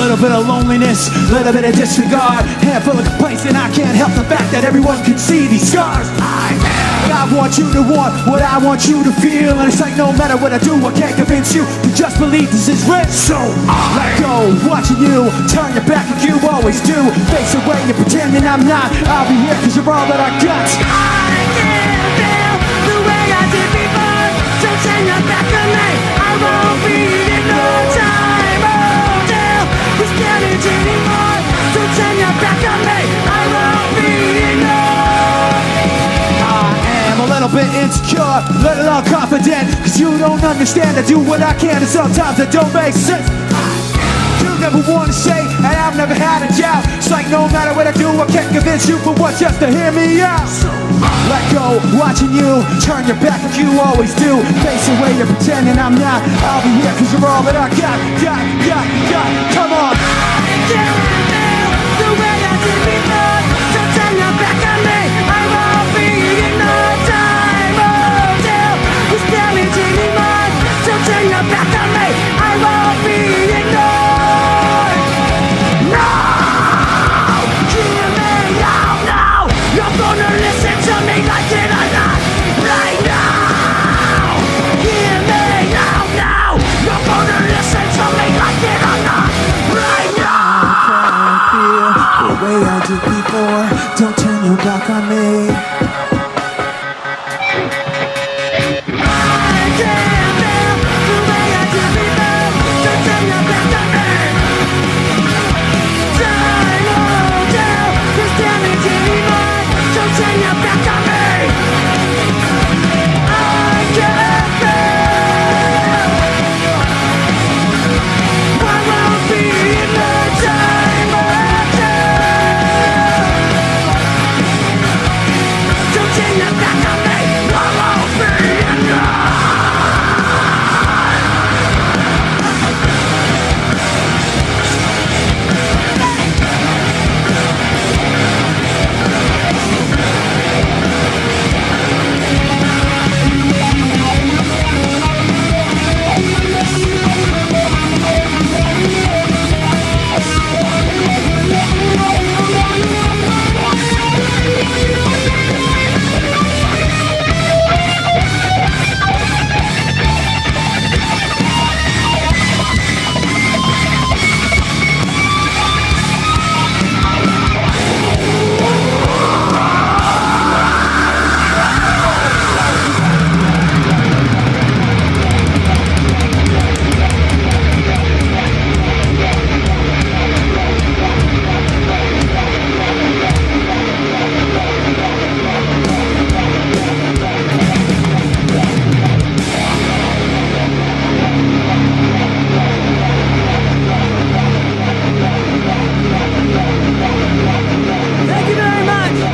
Little bit of loneliness, little bit of disregard, handful of complaints, and I can't help the fact that everyone can see these scars. I want you to want what I want you to feel, and it's like no matter what I do, I can't convince you to just believe this is real. So let go, watching you turn your back like you always do. Face away, you're pretending I'm not. I'll be here 'cause you're all that I got. I can't feel the way I did before. So turn your back on me. I won't be in no time. Can't anymore, so turn your back on me. I won't be enough. I am a little bit insecure, little unconfident, 'cause you don't understand. I do what I can, and sometimes it don't make sense. You never wanna say, and I've never had a doubt. It's like no matter what I do, I can't convince you for what, just to hear me out. Let go, watching you turn your back like you always do. Face away, you're pretending I'm not. I'll be here 'cause you're all that I got. Come on. did before. Don't turn your back on me. I can't feel the way I did before. Don't turn your back on me. Time won't do this damage anymore. Don't turn your back on me. I can't feel. I won't be in the time of day. Don't turn your back on me. I won't be in the. Thank you very much.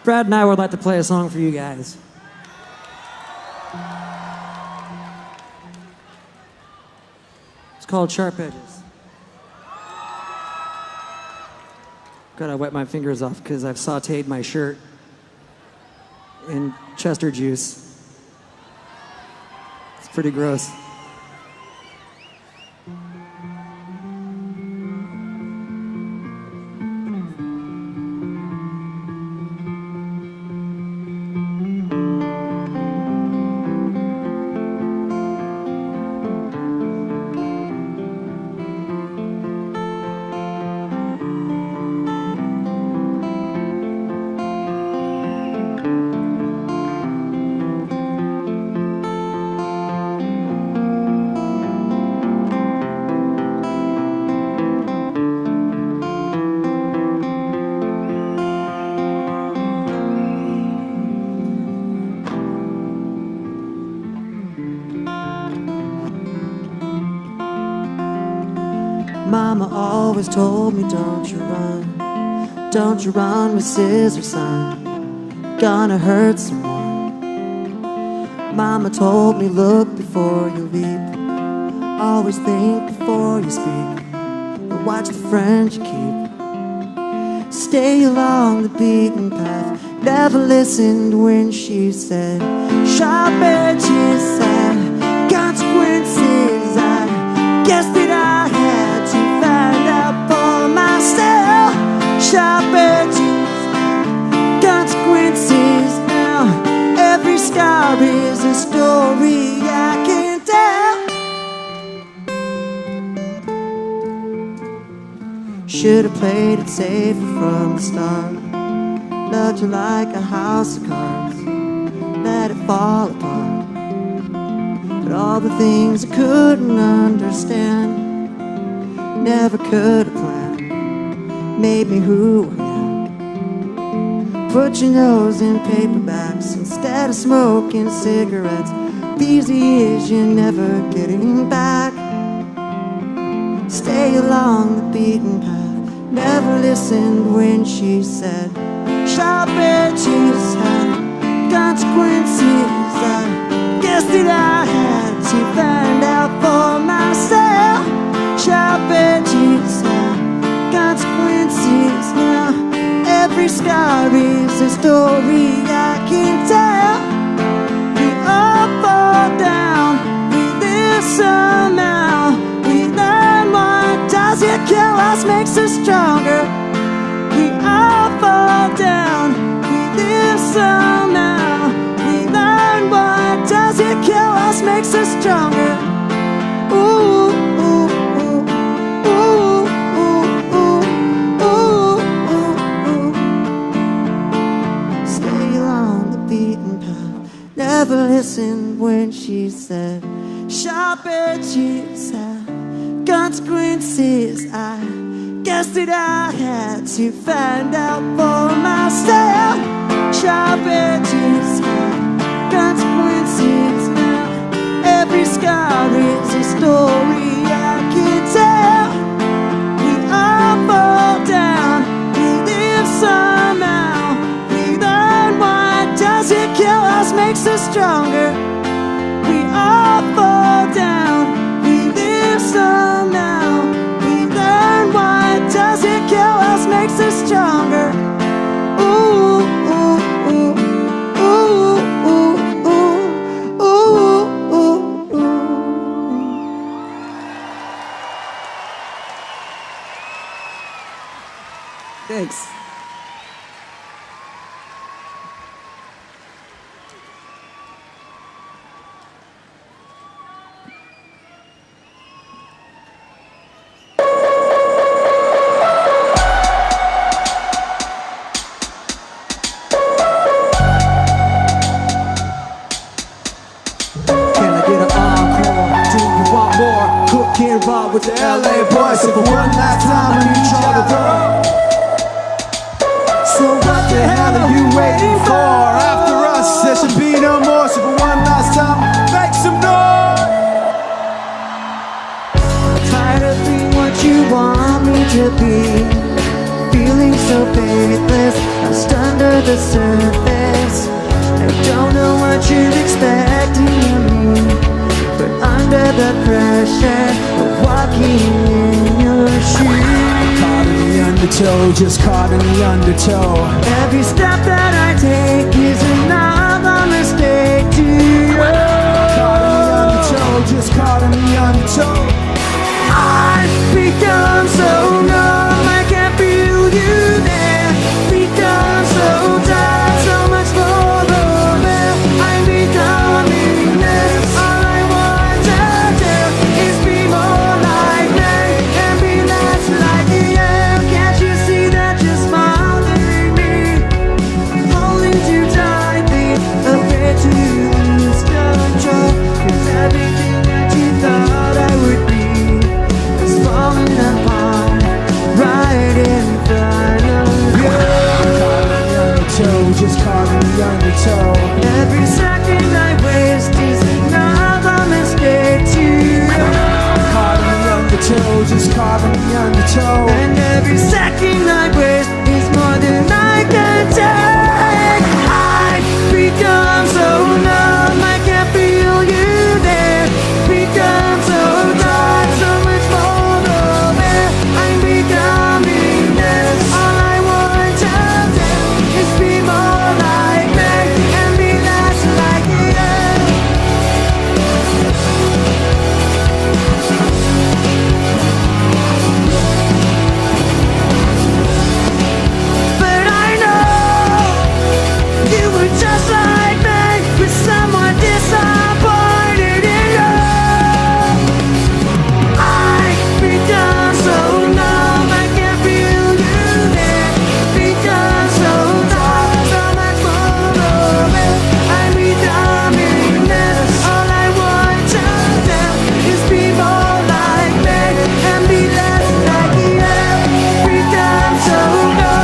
Brad and I would like to play a song for you guys. It's called Sharp Edges. Gotta wipe my fingers off because I've sauteed my shirt in Chester juice. It's pretty gross. Mama always told me, don't you run with scissors, son, gonna hurt someone. Mama told me, look before you leap, always think before you speak, but watch the friends you keep. Stay along the beaten path, never listened when she said, sharp edges and consequences. I guess that I had to find out for myself. Sharp edges, consequences. Now every scar is a story I can tell. Should've played it safer from the start. Loved you like a house of cards, let it fall apart. But all the things I couldn't understand, never could have planned, made me who I am. Put your nose in paperbacks instead of smoking cigarettes. These years you're never getting back. Stay along the beaten path, never listened when she said, sharp edges have consequences. I guess that I had to find out for myself. Sharp edges have consequences. Now every scar is a story I can tell. We all fall down, we live somehow. We learn what doesn't kill us makes us stronger. We all fall down, we live somehow. We learn what doesn't kill us makes us stronger. Ooh, ooh, ooh, ooh, ooh, ooh, ooh, ooh. Stay along the beaten path, never listened when she said, sharp edges have consequences. I guess that I had to find out for myself. Sharp edges have consequences. Now every scar is a story I can tell. We all fall down, we live somehow. We learn what doesn't kill us makes us stronger. We all fall down, we live somehow. We learn what doesn't kill us makes us stronger. Ooh, ooh, ooh, ooh, ooh, ooh, ooh, ooh, ooh. Thanks. Can I get an encore? Do you want more? Cook and roll with the LA boys. So for one last time I need y'all to roll. So what the hell are you waiting for? After us there should be no more. So for one last time, make some noise. Tired of being what you want me to be. Feel feeling so faithless, lost under the surface. I don't know what you're expecting of me, but under the pressure of walking in your shoes. Caught in the undertow, just caught in the undertow. Every step that I take is another mistake to you. Caught in the undertow, just caught in the undertow. I've become so numb, I can't feel you there. Become so tired, so much more over. I'm becoming this. All I want to do is be more like me and be less like you. Can't you see that you're smothering me? Holding too tightly, afraid to lose control. 'Cause everything that you thought I would be is falling apart right in front of you. Caught in the undertow, just caught in the undertow. Every second I waste is another mistake to you. Caught in the undertow, just caught in the undertow. And every second I waste is more than I can take. I've become so numb, I can't feel you there. Become so tired, so much more over. I'm becoming this. All I want to do is be more like me and be less like you. But I know you were just like me, with someone disappointed in you. I've become so numb, I can't feel you there. Become so tired, so much more over. I'm becoming this. All I want to do is be more like me and be less like you. Become so numb.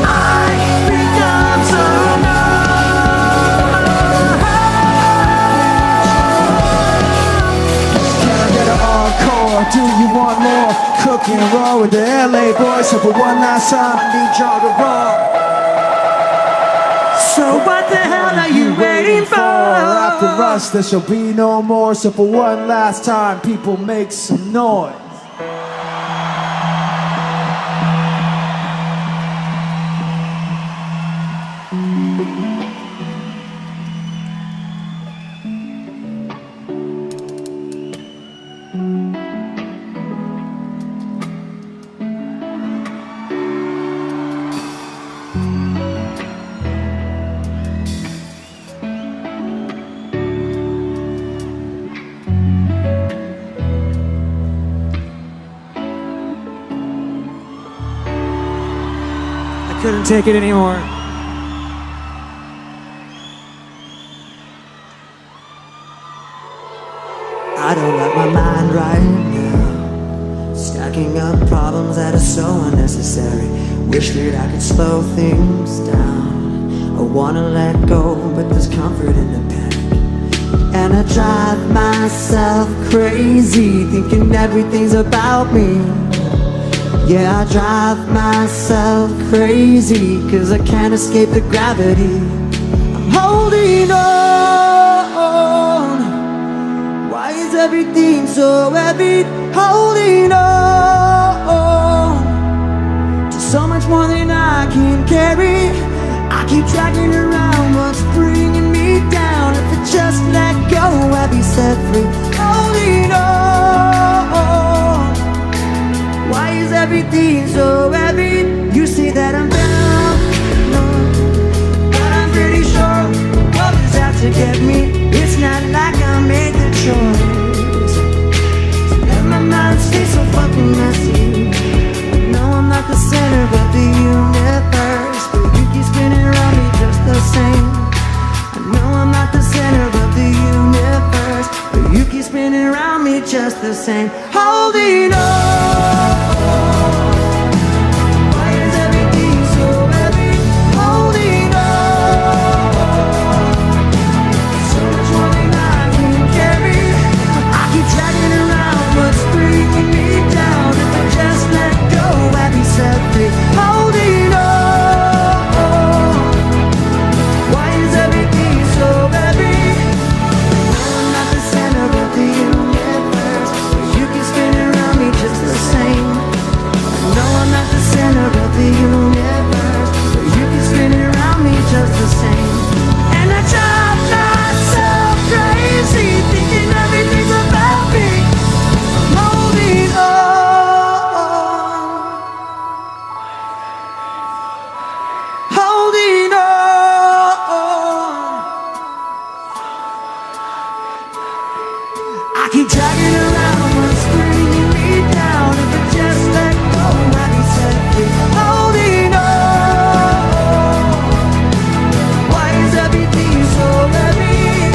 I've become so Can I get an encore? Do you want more? Cook and roll with the LA boys. So for one last time, I need y'all to roll. So what the hell are you waiting for? After us, there shall be no more. So for one last time, people make some noise. I couldn't take it anymore. I don't like my mind right now, stacking up problems that are so unnecessary. Wish that I could slow things down. I wanna let go, but there's comfort in the panic. And I drive myself crazy, thinking everything's about me. Yeah, I drive myself crazy, 'cause I can't escape the gravity. I'm holding on. Why is everything so heavy? Holding on to so much more than I can carry. I keep dragging around what's bringing me down. If I just let go, I'd be set free. Holding on. Why is everything so heavy? You say that I'm down, no, but I'm pretty sure what is out to get me. It's not like I made the choice. So let my mind stay so fucking messy. No, I'm not the center of the universe, but you keep spinning around me just the same. I know I'm not the center of the universe, but you keep spinning around me just the same. Holding on. Why is everything so heavy? Holding on. So much more than I can carry. I keep dragging around. keep dragging around what's bringing me down. If I just let go, I'd be set free. Holding on. Why is everything so heavy?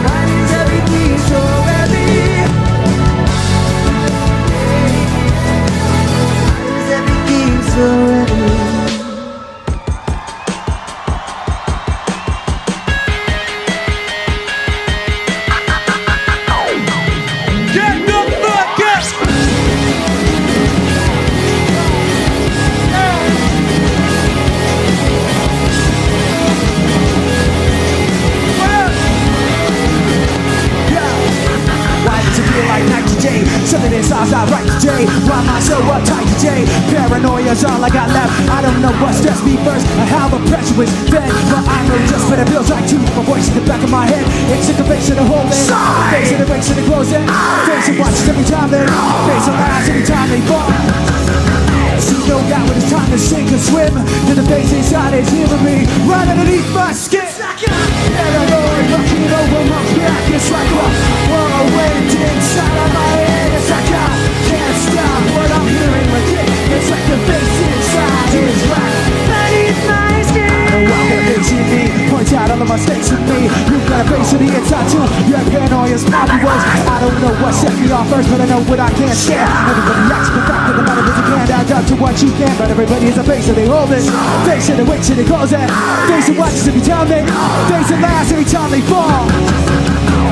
Why is everything so heavy? Why is everything so heavy? Something inside's not right today. Why am I so uptight today? Paranoia's all I got left. I don't know what stressed me first or how the pressure was fed. But I know just what it feels like to my voice in the back of my head. It's a conviction to hold it. Face it, breaks it, close it. Face it, watches every time they face it, lies every time they fall. So you know that when it's time to sink or swim, then the face inside is hearing me right underneath my skin. Paranoid looking over my back. It's like a whirlwind inside of my head. It's like I can't stop what I'm hearing within. It's like the face inside is right beneath my skin. I know I'm gonna face in me, point out all of my mistakes in me. You've got a face on the inside too. Your paranoia's probably was. I don't know what set me off first, but I know what I can't stand. Everybody acts perfect, no matter if you can't add up to what you can. But everybody has a face and they hold it. Face and they wait till they close it. Face and watches every time they face and laughs every time they fall.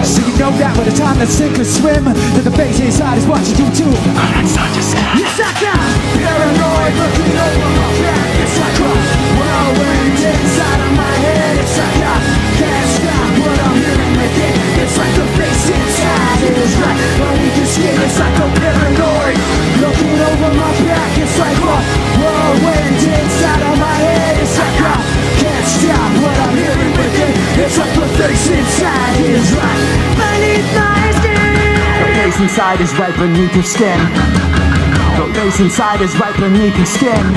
So you know that when it's time to sink or swim, then the face inside is what you do too. Yes, I got paranoid looking over my back. It's like a whirlwind inside of my head. It's like I can't stop what I'm hearing within. It's like the face inside is right beneath your skin. It's like a paranoid looking over my back. It's like a whirlwind inside of my head. It's like I can't stop what I'm hearing within. It's like the face inside is right beneath my skin. The face inside is right beneath your skin. The face inside is right beneath your skin.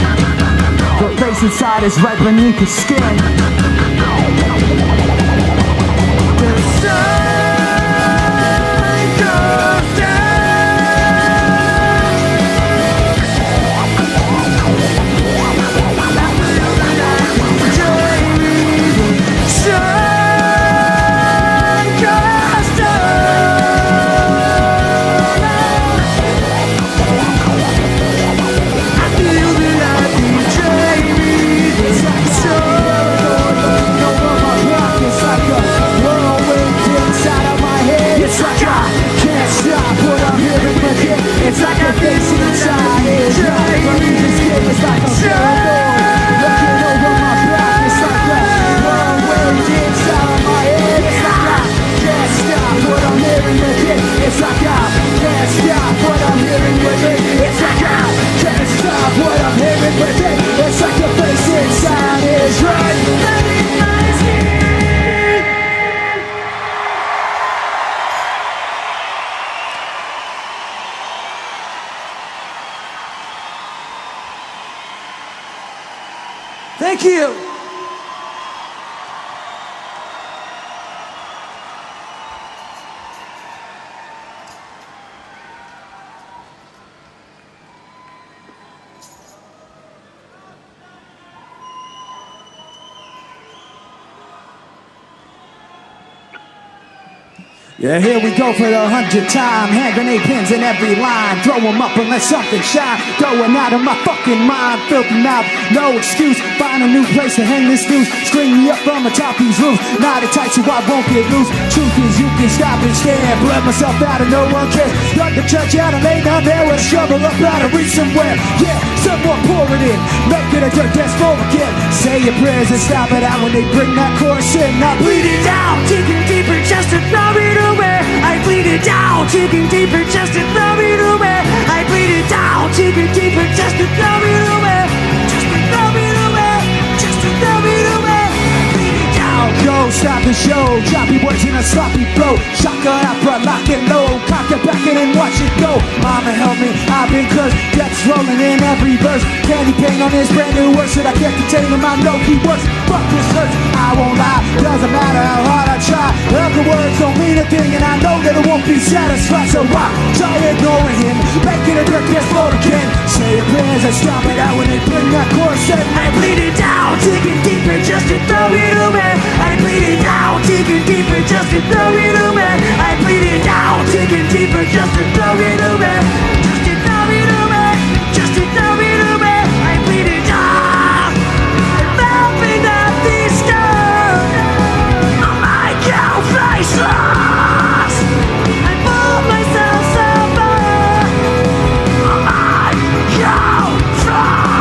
The face inside is right beneath your skin. The sun goes it's like a face inside is right beneath your skin. It's like a paranoid looking over my back. It's like a whirlwind inside of my head. It's like I can't stop what I'm hearing within. It's like I can't stop what I'm hearing within. It's like I can't stop what I'm hearing within. It's like the face inside is right beneath my skin. Thank you. Yeah, here we go for the 100th time. Hand grenade pins in every line. Throw them up and let something shine. Going out of my fucking mind. Filthy mouth, no excuse. Find a new place to hang this news. String me up from atop these roofs. Knot it tight so I won't get loose. Truth is you can stop and stare. Blur myself out and no one cares. Dug the church out and lay down there with a shovel up out of reach somewhere. Yeah, someone pour it in. Make it a dirt dance floor again. Say your prayers and stop it out when they bring that chorus in. Now bleed it down, digging deeper just to throw it away. I bleed it down, digging deeper just to throw it away. I bleed it down, digging deeper just to throw it away. Just to throw it away, just to throw it away. Bleed it down. Go stop the show. Choppy words in a sloppy flow. Shotgun opera, lock it low. Cock it back in and watch it go. Mama help me, I've been cursed. Death's rolling in every verse. Candy paint on this brand new works that I can't contain him. I know he works. Fuck this hurts, I won't lie. Doesn't matter how hard I try. Other words don't mean a thing, and I know that it won't be satisfied. So I try ignoring him, making a brick explode again. Say your prayers and stop it out when they bring that chorus in. I bleed it down, digging deeper just to throw it away. I bleed it down, digging deeper just to throw it away. I bleed it down, digging deeper just to throw it away. Just to throw it away, just to throw it away. I bleed it down, open up these stars. Oh my God, faceless. I pulled myself so far. Oh my God, faceless.